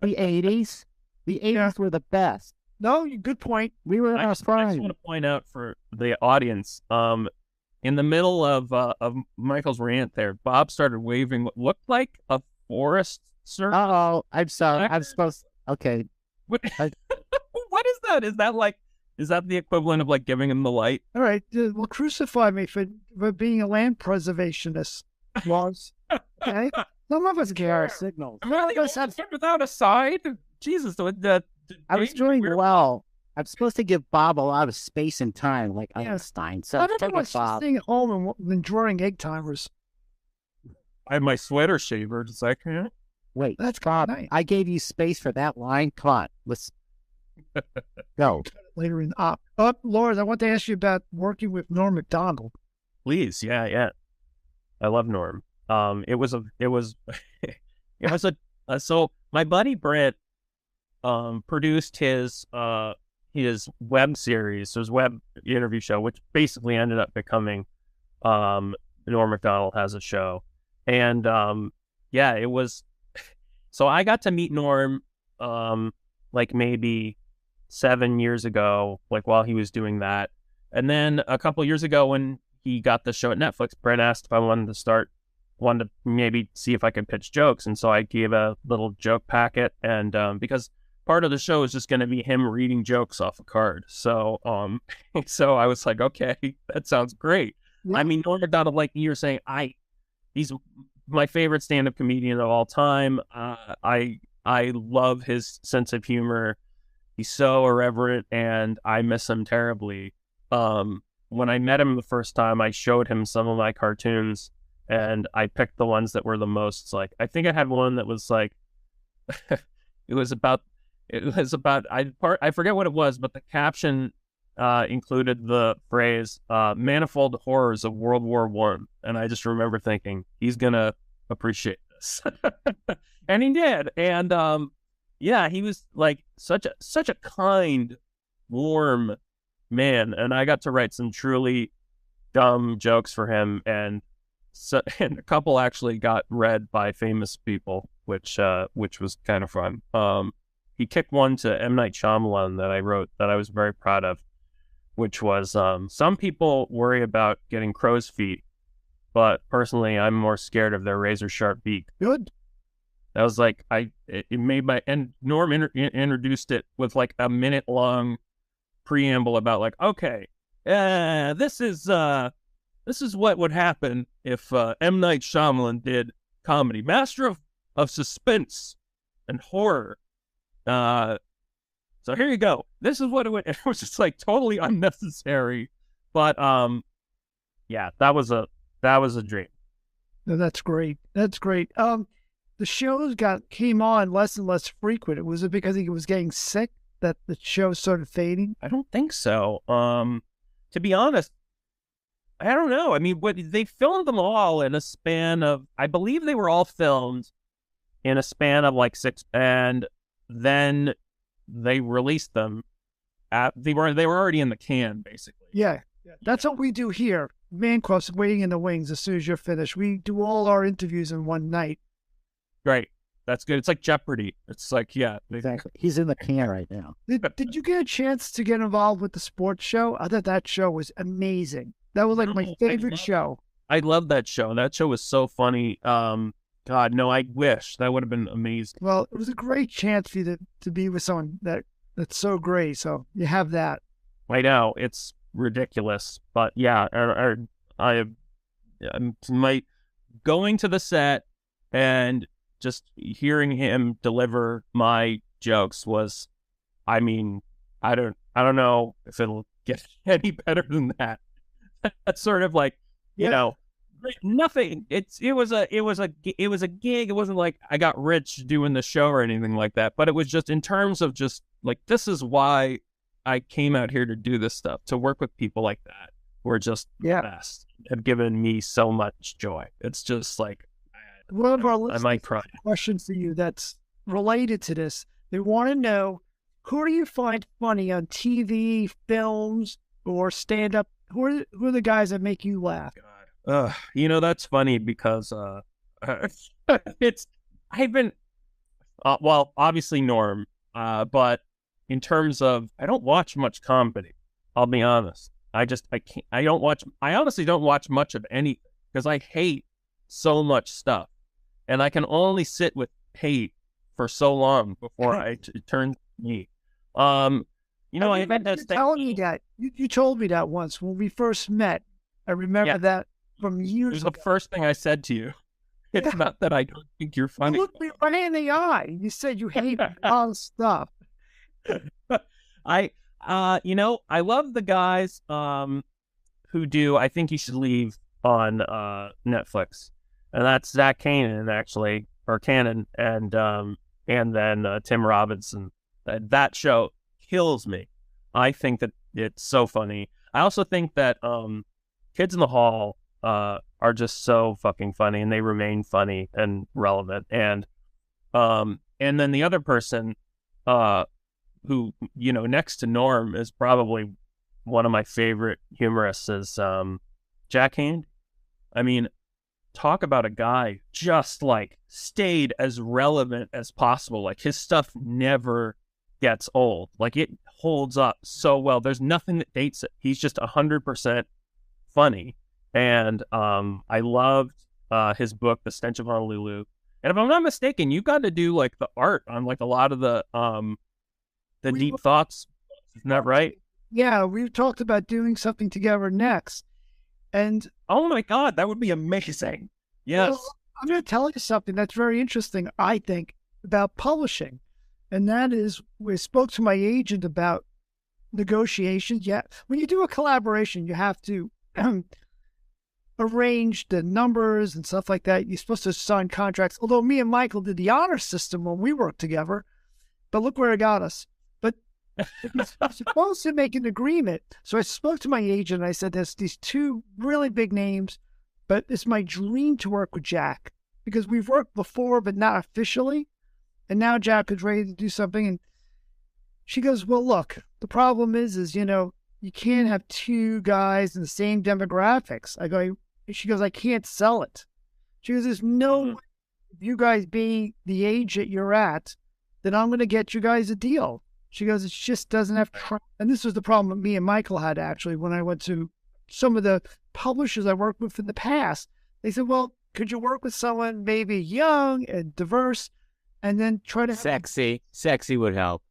The 80s? The 80s were the best.
No, good point.
We were in our prime.
I just want to point out for the audience, in the middle of Michael's rant there, Bob started waving what looked like a forest circle.
Uh-oh, I'm sorry. I'm supposed okay.
What is that? Is that the equivalent of like giving him the light?
All right. Well, crucify me for being a land preservationist, Lars. Okay? Some of us care our signals.
I'm not without a side. Jesus,
I was doing well. I'm supposed to give Bob a lot of space and time, like Einstein. So
everyone's just staying at home and drawing egg timers.
I have my sweater shaver. Does that count?
Wait,
that's
Bob.
nice.
I gave you space for that line. Come on, let's go.
Later in Lars, I want to ask you about working with Norm Macdonald.
Please, yeah. I love Norm. So my buddy Brent produced his web series, his web interview show, which basically ended up becoming Norm Macdonald Has a Show. And it was so I got to meet Norm like maybe 7 years ago, like while he was doing that. And then a couple years ago when he got the show at Netflix, Brent asked if I wanted to maybe see if I could pitch jokes. And so I gave a little joke packet, and because part of the show is just going to be him reading jokes off a card. So so I was like, okay, that sounds great. Yeah. I mean, Norm Macdonald, like you were saying, he's my favorite stand-up comedian of all time. I love his sense of humor. He's so irreverent, and I miss him terribly. When I met him the first time, I showed him some of my cartoons, and I picked the ones that were the most like. I think I had one that was like, it was about. I forget what it was, but the caption included the phrase "manifold horrors of World War I," and I just remember thinking he's gonna appreciate this, and he did. And he was like such a kind warm man, and I got to write some truly dumb jokes for him, and and a couple actually got read by famous people, which was kind of fun. He kicked one to M. Night Shyamalan that I wrote that I was very proud of, which was some people worry about getting crow's feet, but personally, I'm more scared of their razor sharp beak.
Good.
That was like it made my, and Norm introduced it with like a minute long preamble about like, okay, this is what would happen if M. Night Shyamalan did comedy, master of suspense and horror. So here you go. This is what it would. It was just like totally unnecessary, but yeah, that was a dream.
No, that's great. That's great. The shows came on less and less frequent. Was it because he was getting sick that the show started fading?
I don't think so. To be honest, I don't know. I mean, they filmed them all in a span of, I believe they were all filmed in a span of like 6, and then they released them. They were already in the can, basically.
Yeah. That's what we do here. Mancroft's waiting in the wings. As soon as you're finished, we do all our interviews in one night.
Great. That's good. It's like Jeopardy. It's like, yeah.
Exactly. He's in the can right now.
Did you get a chance to get involved with the sports show? I thought that show was amazing. That was like my favorite show.
I love that show. That show was so funny. God, no, I wish. That would have been amazing.
Well, it was a great chance for you to be with someone that's so great. So you have that.
I know. It's ridiculous. But yeah, I'm going to the set and just hearing him deliver my jokes was, I mean, I don't know if it'll get any better than that. That's sort of like, you know, nothing. It was a gig. It wasn't like I got rich doing the show or anything like that. But it was just in terms of just like, this is why I came out here to do this stuff, to work with people like that who are just the best, have given me so much joy. It's just like,
one of our listeners
I might cry.
Question for you that's related to this. They want to know, who do you find funny on TV, films, or stand up? Who are the guys that make you laugh?
You know, that's funny because I've been well, obviously Norm, but in terms of, I don't watch much comedy. I'll be honest. I honestly don't watch much of anything because I hate so much stuff. And I can only sit with hate for so long before it turns me. You know, I had that
telling me that. You told me that once when we first met. I remember that from years ago.
It was the first thing I said to you. It's not that I don't think you're funny.
You looked me right in the eye. You said you hate all the stuff.
You know, I love the guys who do I Think You Should Leave on Netflix. And that's Zach Cannon, actually, or Cannon, and then Tim Robinson. That show kills me. I think that it's so funny. I also think that Kids in the Hall are just so fucking funny, and they remain funny and relevant. And then the other person who, you know, next to Norm is probably one of my favorite humorists is Jack Hand. I mean, talk about a guy just like stayed as relevant as possible. Like his stuff never gets old. Like it holds up so well. There's nothing that dates it. He's just 100% funny. And I loved his book, The Stench of Honolulu. And if I'm not mistaken, you got to do like the art on like a lot of the deep thoughts. Isn't that right?
Yeah, we've talked about doing something together next. And
oh my God, that would be amazing. Yes.
Well, I'm going to tell you something that's very interesting, I think, about publishing. And that is, we spoke to my agent about negotiations. Yeah, when you do a collaboration, you have to arrange the numbers and stuff like that. You're supposed to sign contracts. Although me and Michael did the honor system when we worked together. But look where it got us. But I'm supposed to make an agreement. So I spoke to my agent and I said, there's these two really big names, but it's my dream to work with Jack because we've worked before, but not officially. And now Jack is ready to do something. And She goes, well, look, the problem is, you can't have two guys in the same demographics. She goes, I can't sell it. She goes, there's no way, you guys being the age that you're at, then I'm going to get you guys a deal. She goes, it just doesn't have, and this was the problem that me and Michael had actually when I went to some of the publishers I worked with in the past. They said, well, could you work with someone maybe young and diverse and then try to
Sexy would help.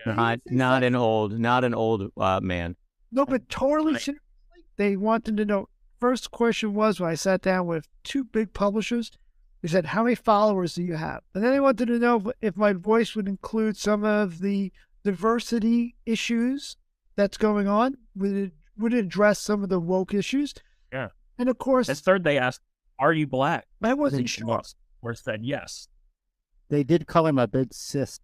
Yeah.
Not an old man.
No, but totally. They wanted to know. First question was when I sat down with two big publishers, they said, how many followers do you have? And then they wanted to know if my voice would include some of the diversity issues that's going on. Would it address some of the woke issues?
Yeah.
And of course,
and third, they asked, are you black?
I wasn't sure.
Or said yes.
They did call him a big cis.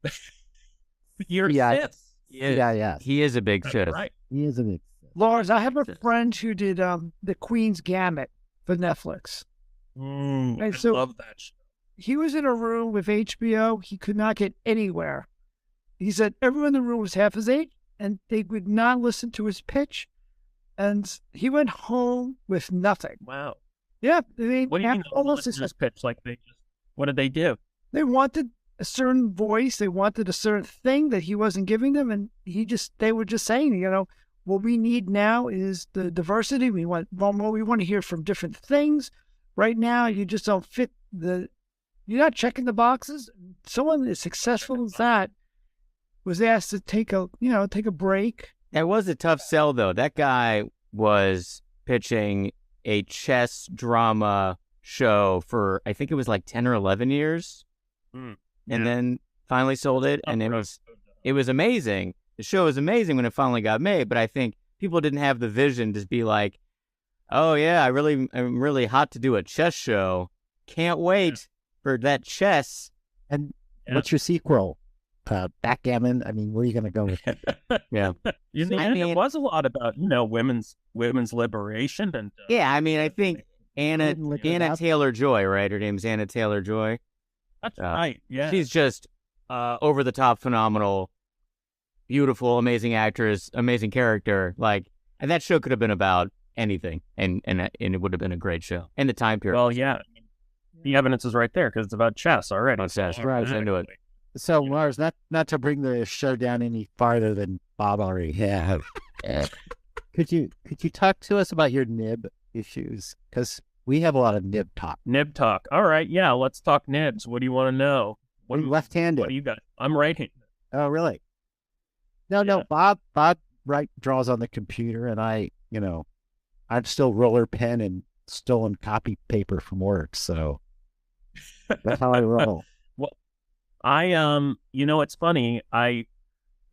You're
Yeah.
cis.
Yeah.
He is a big shit.
Right.
He is a big cis.
Lars, I have a friend who did the Queen's Gambit for Netflix.
I
so-
love that show.
He was in a room with HBO. He could not get anywhere. He said everyone in the room was half his age, and they would not listen to his pitch. And he went home with nothing.
Wow.
Yeah, I mean,
What do you mean?
almost
This pitch, like what did they do?
they wanted a certain voice. They wanted a certain thing that he wasn't giving them, and they were just saying, what we need now is the diversity. We want to hear from different things. Right now, you just don't fit you're not checking the boxes. Someone as successful as that was asked to take a break.
That was a tough sell, though. That guy was pitching a chess drama show for, I think it was like 10 or 11 years. And then finally sold it. And it was amazing. The show was amazing when it finally got made. But I think people didn't have the vision to be like, oh, yeah, I'm really hot to do a chess show. Can't wait for that chess.
And what's your sequel? Backgammon? I mean, where are you going to go with it?
Yeah.
It was a lot about, women's liberation. And
I think Anna Taylor-Joy, right? Her name's Anna Taylor-Joy.
That's right. Yeah.
She's just over the top, phenomenal, beautiful, amazing actress, amazing character. And that show could have been about anything, and it would have been a great show. And the time period.
Well, yeah. The evidence is right there because it's about chess already.
About chess, right? Into it.
So, Lars, not to bring the show down any farther than Bob already have. Could you talk to us about your nib issues? Because we have a lot of nib talk.
Nib talk. All right, yeah, let's talk nibs. What do you want to know?
What are you left-handed?
What do you got? I'm right-handed.
Oh, really? No. Bob draws on the computer, and I'm still roller pen and stolen copy paper from work. So that's how I roll.
It's funny. I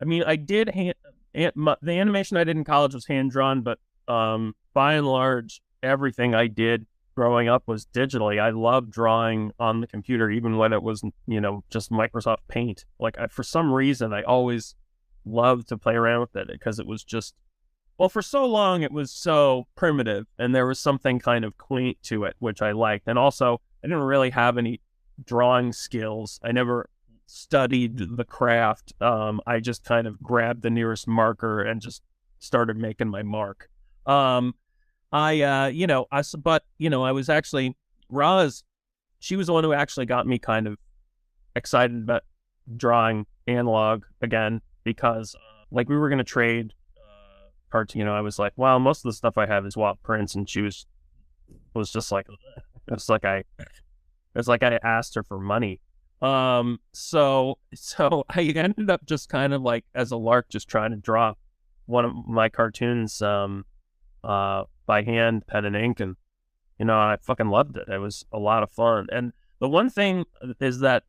did the animation I did in college was hand drawn, but by and large, everything I did growing up was digitally. I loved drawing on the computer, even when it was, just Microsoft Paint. For some reason, I always loved to play around with it because it was just, for so long, it was so primitive and there was something kind of quaint to it, which I liked. And also, I didn't really have any drawing skills. I never studied the craft. I just kind of grabbed the nearest marker and just started making my mark. I was actually, Roz, she was the one who actually got me kind of excited about drawing analog again, because we were going to trade cards. I was like, well, most of the stuff I have is Walt prints, and she was just like, it's like I asked her for money. So I ended up just kind of as a lark, just trying to draw one of my cartoons by hand, pen and ink, and I fucking loved it. It was a lot of fun. And the one thing is that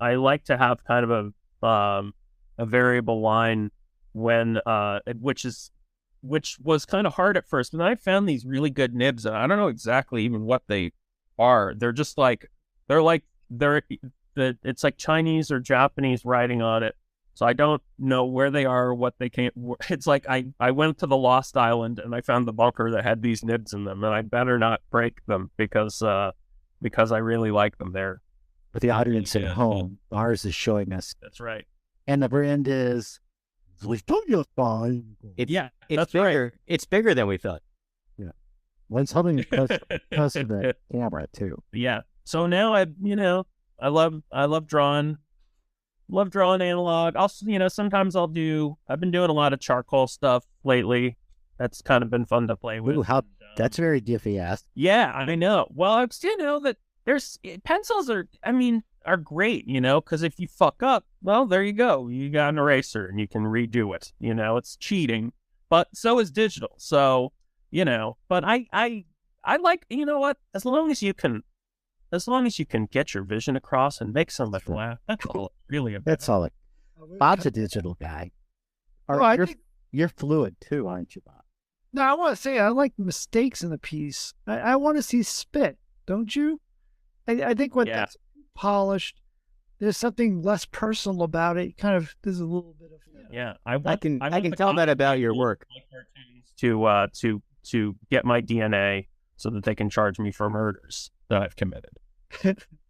I like to have kind of a variable line when which was kind of hard at first. And I found these really good nibs, and I don't know exactly even what they are. They're just it's like Chinese or Japanese writing on it. So I don't know where they are or what they came. It's like I went to the Lost Island and I found the bunker that had these nibs in them, and I better not break them because I really like them. There.
For the audience at home, Lars is showing us.
That's right.
And the brand is Please don't you fine.
It's
Yeah,
it's
that's right.
bigger. It's bigger than we thought.
When something because of the camera too.
Yeah. So now I love drawing. Love drawing analog. Also, sometimes I've been doing a lot of charcoal stuff lately. That's kind of been fun to play with.
Ooh, that's very diffy-ass.
Yeah, I know. Well, I still know that pencils are great, because if you fuck up, well, there you go. You got an eraser and you can redo it. It's cheating, but so is digital. So, but I like, what? As long as you can get your vision across and make somebody laugh, that's all it's really about.
That's all. Bob's a digital guy. You're fluid too, aren't you, Bob?
No, I want to say I like mistakes in the piece. I want to see spit, don't you? I think when that's polished, there's something less personal about it. Kind of, there's a little bit of
I can tell that about your work.
To get my DNA so that they can charge me for murders that I've committed.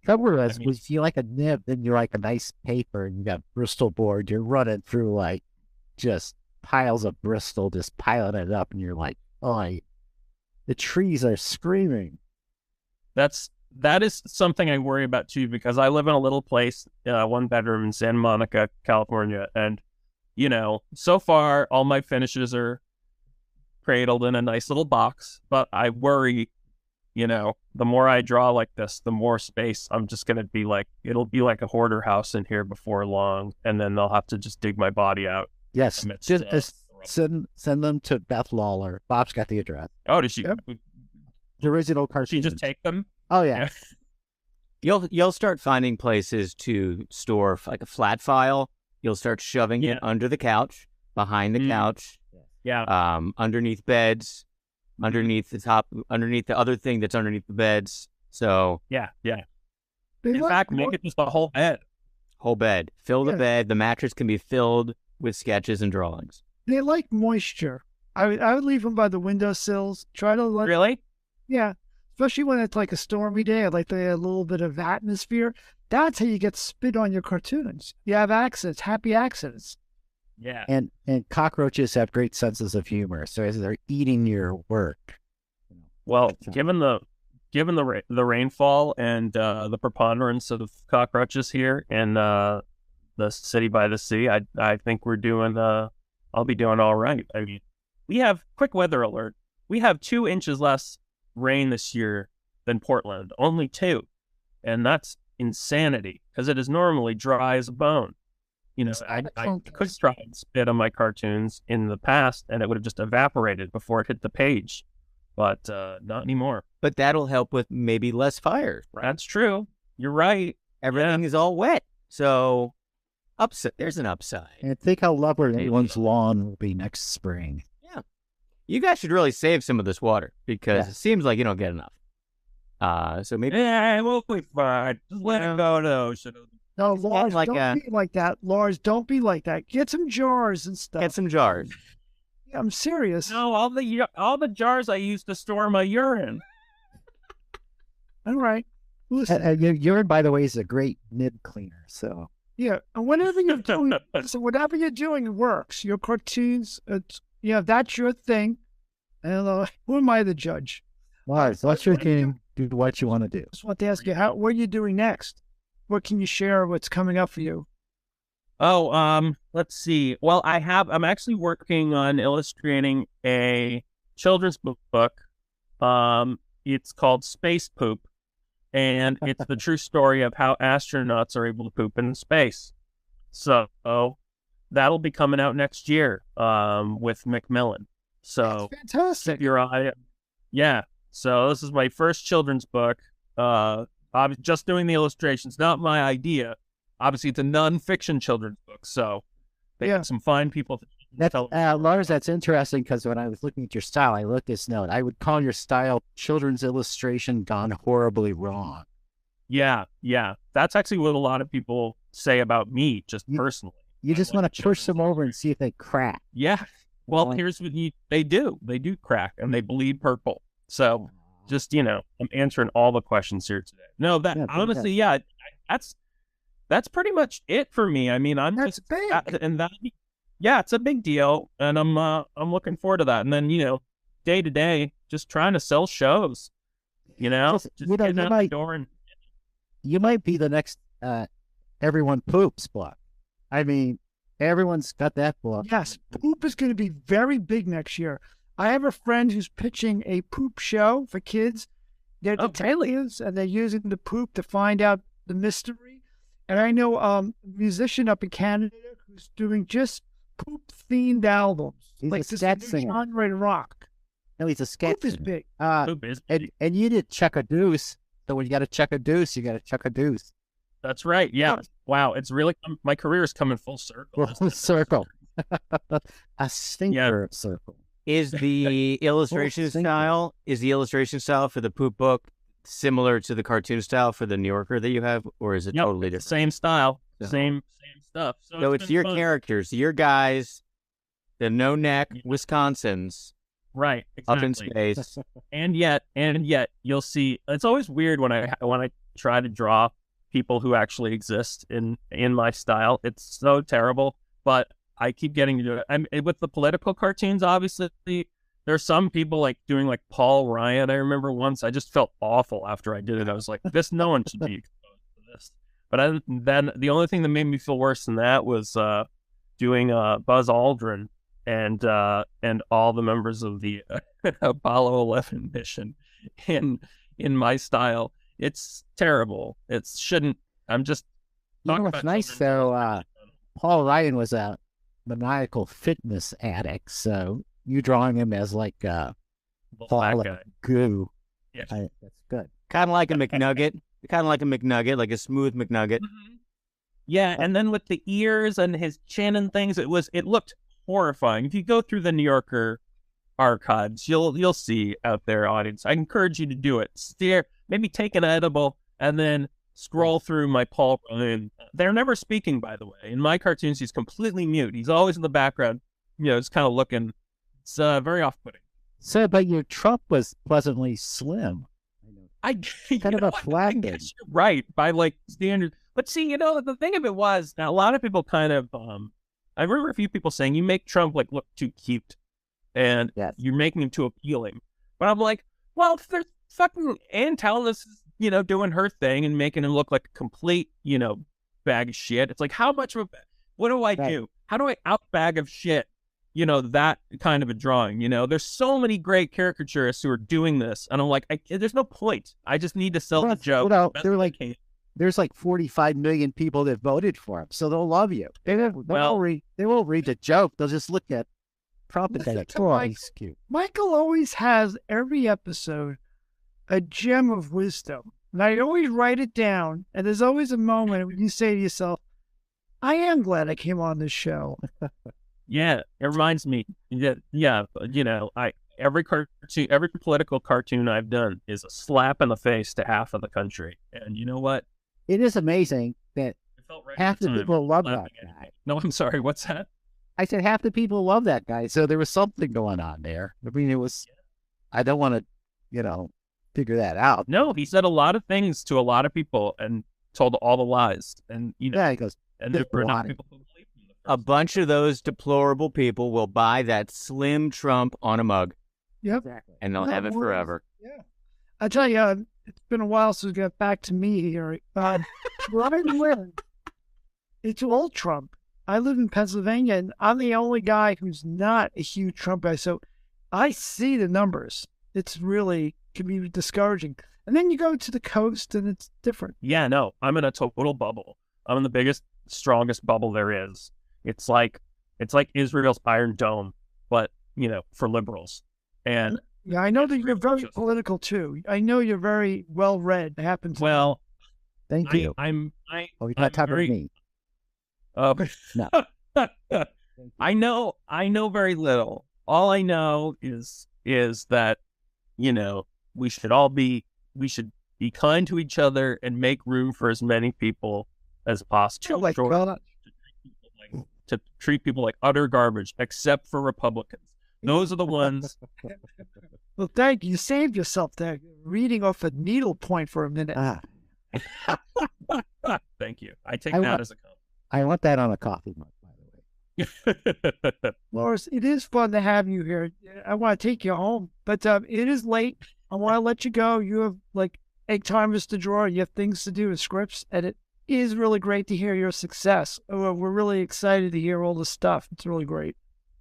Trouble is, if you like a nib, then you're like a nice paper and you got Bristol board. You're running through like just piles of Bristol, just piling it up, and you're like, oh, the trees are screaming.
That is something I worry about too, because I live in a little place, 1 bedroom in Santa Monica, California, and so far all my finishes are cradled in a nice little box, but I worry, the more I draw like this, the more space I'm just going to be like, it'll be like a hoarder house in here before long, and then they'll have to just dig my body out.
Yes, just send them to Beth Lawler. Bob's got the address.
Oh, did she? Yep.
The original cartoon.
She just take them?
Oh, yeah.
You'll start finding places to store like a flat file. You'll start shoving it under the couch, behind the couch.
Yeah.
Underneath beds, underneath the other thing that's underneath the beds. So
yeah. In fact, make it just a whole bed.
Whole bed. Fill the bed. The mattress can be filled with sketches and drawings.
They like moisture. I would leave them by the windowsills. Try to let.
Really?
Yeah. Especially when it's like a stormy day. I like to add a little bit of atmosphere. That's how you get spit on your cartoons. You have accidents, happy accidents.
Yeah.
And cockroaches have great senses of humor. So as they're eating your work.
Well, given the rainfall and the preponderance of cockroaches here in the city by the sea, I think we're doing I'll be doing all right. I mean, we have quick weather alert. We have 2 inches less rain this year than Portland, only 2, and that's insanity because it is normally dry as a bone. I could try and spit on my cartoons in the past, and it would have just evaporated before it hit the page, but not anymore.
But that'll help with maybe less fire.
That's true. You're right.
Everything is all wet, so there's an upside.
And think how lovely anyone's lawn will be next spring.
Yeah, you guys should really save some of this water because it seems like you don't get enough. So maybe
we'll be fine. Just let it go to the ocean.
No, Lars, don't be like that. Lars, don't be like that. Get some jars and stuff.
Get some jars.
Yeah, I'm serious.
No, all the jars I used to store my urine.
All right. Listen.
Urine, by the way, is a great nib cleaner. So
yeah, and whatever you're doing, whatever you're doing works. Your cartoons, that's your thing. And who am I, the judge?
Lars, what's your game? Do what you want to do.
Just want to ask you, what are you doing next? What can you share? What's coming up for you?
Oh, let's see. Well, I'm actually working on illustrating a children's book. It's called Space Poop, and it's the true story of how astronauts are able to poop in space. So that'll be coming out next year, with Macmillan. So
that's fantastic.
Yeah. So this is my first children's book. I'm just doing the illustrations, not my idea. Obviously, it's a non-fiction children's book, so they have some fine people.
Lars, that's interesting because when I was looking at your style, I looked at this note. I would call your style children's illustration gone horribly wrong.
Yeah. That's actually what a lot of people say about me, personally.
You just want to push them over and see if they crack.
Yeah. Well, here's what they do. They do crack, and they bleed purple. So just, I'm answering all the questions here today. No, honestly, that's pretty much it for me. I mean, I'm
that's
just,
big.
and yeah, it's a big deal, and I'm looking forward to that. And then day to day, just trying to sell shows. Just getting out the door and
you might be the next Everyone Poops book. I mean, everyone's got that book.
Yes, poop is going to be very big next year. I have a friend who's pitching a poop show for kids. They're detectives, and they're using the poop to find out the mystery. And I know a musician up in Canada who's doing just poop-themed albums.
He's
like
a scat singer.
Genre in rock.
No, he's a scat
Poop is
singer.
big.
Poop is big.
And you did Chuck a Deuce. So when you got to chuck a deuce, you got to chuck a deuce.
That's right. Yeah. Wow. It's really my career is coming full circle.
Full circle. A sinker circle.
Is the illustration style for the poop book similar to the cartoon style for the New Yorker that you have, or is it totally different?
Same style,
So-
same stuff.
So it's your
fun.
characters, your guys, the no neck Wisconsins
right?
up in
Exactly.
space.
And yet, you'll see. It's always weird when I try to draw people who actually exist in my style. It's so terrible, but I keep getting to do it. With the political cartoons, obviously, there's some people like doing like Paul Ryan. I remember once I just felt awful after I did it. I was like, no one should be exposed to this. But then the only thing that made me feel worse than that was doing Buzz Aldrin and all the members of the Apollo 11 mission in my style. It's terrible. It shouldn't. I'm just.
You know what's nice though? Paul Ryan was a maniacal fitness addict, so you drawing him as like ball of goo.
Yeah,
that's good.
Kind of like a McNugget. Like a smooth McNugget.
Mm-hmm. Yeah, and then with the ears and his chin and things, it looked horrifying. If you go through the New Yorker archives, you'll see out there, audience. I encourage you to do it. Maybe take an edible and then scroll through my Paul Ryan. They're never speaking, by the way. In my cartoons, he's completely mute. He's always in the background, just kind of looking. It's very off-putting.
So, but your Trump was pleasantly slim.
Kind
of a flat.
I guess you're right, by like standard. But see, the thing of it was, now a lot of people kind of, I remember a few people saying, you make Trump like look too cute, and you're making him too appealing. But I'm like, well, if there's fucking Ann Tallis, doing her thing and making him look like a complete, bag of shit. It's like, how much of what do I do? How do I outbag of shit? That kind of a drawing. There's so many great caricaturists who are doing this, and I'm like, there's no point. I just need to sell the joke.
There's like 45 million people that voted for him, so they'll love you. They won't read the joke. They'll just look at Trump and think, oh, he's cute.
Michael always has every episode a gem of wisdom, and I always write it down. And there's always a moment when you say to yourself, "I am glad I came on this show."
Yeah, it reminds me that every cartoon, every political cartoon I've done is a slap in the face to half of the country. And you know what?
It is amazing that half the people love that guy.
No, I'm sorry. What's that?
I said half the people love that guy. So there was something going on there. I mean, it was. I don't want to, figure that out.
No, he said a lot of things to a lot of people and told all the lies. And
he goes,
and there were not people who believed him.
A bunch of those deplorable people will buy that slim Trump on a mug.
Yep.
Exactly.
And they'll have it forever.
Yeah. I tell you, it's been a while since we got back to me here. Where I live, it's old Trump. I live in Pennsylvania, and I'm the only guy who's not a huge Trump guy. So I see the numbers. It's really can be discouraging. And then you go to the coast, and it's different.
Yeah, no, I'm in a total bubble. I'm in the biggest, strongest bubble there is. It's like Israel's Iron Dome, but for liberals. And
yeah, I know that you're very political too. I know you're very well read. It happens.
Well,
thank you.
You're
not talking to me.
No. I know very little. All I know is that we should be kind to each other and make room for as many people as possible. To treat people like utter garbage, except for Republicans. Those are the ones.
Well, thank you. You saved yourself there, reading off a needle point for a minute.
Thank you. I take that as a compliment.
I want that on a coffee mug, by the way.
Lars, it is fun to have you here. I want to take you home, but it is late. I want to let you go. You have like egg timers to draw. You have things to do with scripts, and it is really great to hear your success. We're really excited to hear all this stuff. It's really great.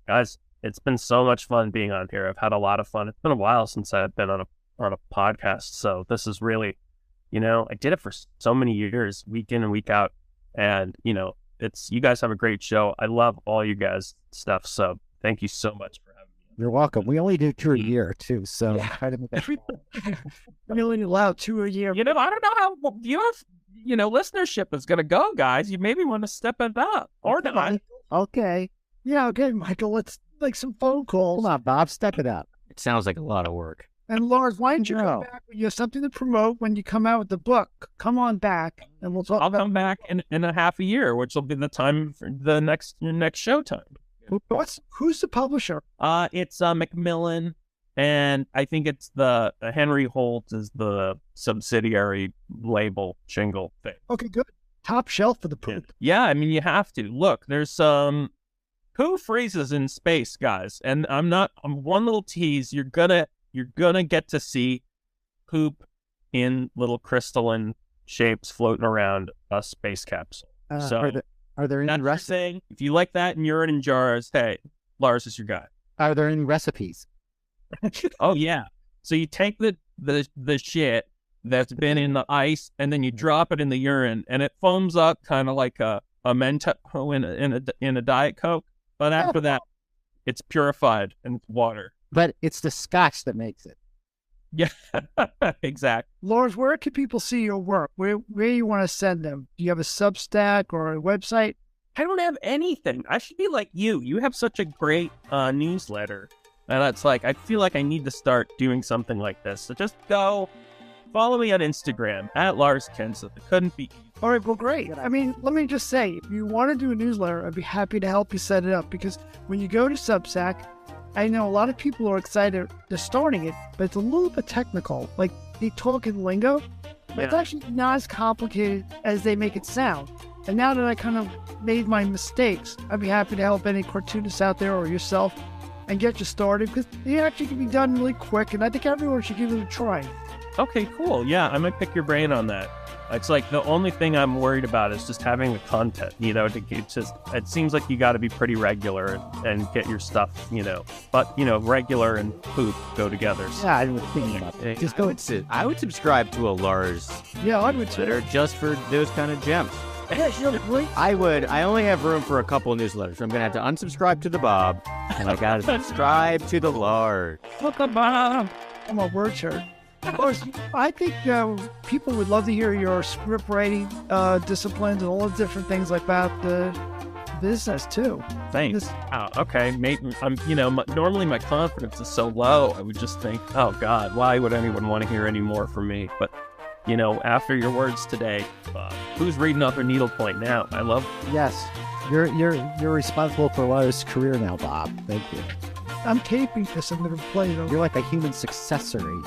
Guys, it's been so much fun being on here. I've had a lot of fun. It's been a while since I've been on a podcast, so this is really, I did it for so many years, week in and week out, and you guys have a great show. I love all you guys' stuff, so thank you so much for having me.
You're welcome. We only do 2 a year too, so try to make that
We only allow 2 a year.
I don't know how listenership is going to go, guys. You maybe want to step it up or not.
Okay.
Yeah, okay, Michael. Let's make some phone calls.
Come on, Bob, step it up.
It sounds like a lot of work.
And Lars, why don't you come back when you have something to promote when you come out with the book? Come on back, and we'll talk.
I'll come back in a half a year, which will be the time for the next show time.
Who's the publisher?
It's Macmillan, and I think it's the Henry Holt is the subsidiary label shingle thing.
Okay, good. Top shelf for the poop.
Yeah, I mean you have to look. There's poo freezes in space, guys, and I'm one little tease. You're gonna get to see poop in little crystalline shapes floating around a space capsule.
Are there any recipes?
If you like that and urine in jars, hey, Lars is your guy.
Are there any recipes?
Oh yeah. So you take the shit that's been in the ice and then you drop it in the urine and it foams up kind of like a Mento in a Diet Coke. But after that, it's purified and it's water.
But it's the scotch that makes it.
Yeah, exactly.
Lars, where can people see your work? Where you want to send them? Do you have a Substack or a website?
I don't have anything. I should be like you. You have such a great newsletter. And it's like, I feel like I need to start doing something like this. So just go follow me on Instagram at Lars Kenseth. It couldn't be easier.
All right, well, great. I mean, let me just say, if you want to do a newsletter, I'd be happy to help you set it up because when you go to Substack, I know a lot of people are excited they're starting it, but it's a little bit technical. Like, they talk in lingo, but it's actually not as complicated as they make it sound. And now that I kind of made my mistakes, I'd be happy to help any cartoonists out there or yourself and get you started because it actually can be done really quick, and I think everyone should give it a try.
Okay, cool. Yeah, I might pick your brain on that. It's like the only thing I'm worried about is just having the content, it seems like you got to be pretty regular and get your stuff, but, regular and poop go together. So.
Yeah, I was thinking about that.
Just go. I would subscribe to a Lars
Yeah, I would say.
newsletter just for those kind of gems.
Yeah, you're great.
I only have room for a couple of newsletters. So I'm going to have to unsubscribe to the Bob, and I got to subscribe to the Lars.
Look at Bob. I'm a word shirt. Of course, I think people would love to hear your script writing disciplines and all the different things like that. The business too.
Thanks. Okay. Maybe normally my confidence is so low. I would just think, oh God, why would anyone want to hear any more from me? But after your words today, who's reading off a needlepoint now? I love.
Yes, you're responsible for Lars' career now, Bob. Thank you.
I'm taping this. I'm going to play it over.
You're like a human successory.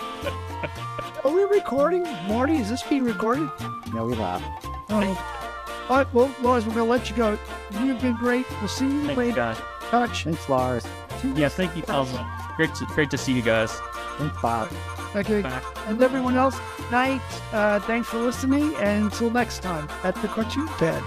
Are we recording? Marty, is this being recorded?
No, we're not.
Oh. All right, well, Lars, we're going to let you go. You've been great. We'll see you
Thanks,
later.
guys.
Touch.
Thanks, Lars.
Yeah, thank you, Tom. Great to see you guys.
Thanks, Bob.
Okay.
Back.
And everyone else, night. Thanks for listening. And until next time at the Cartoon Pad.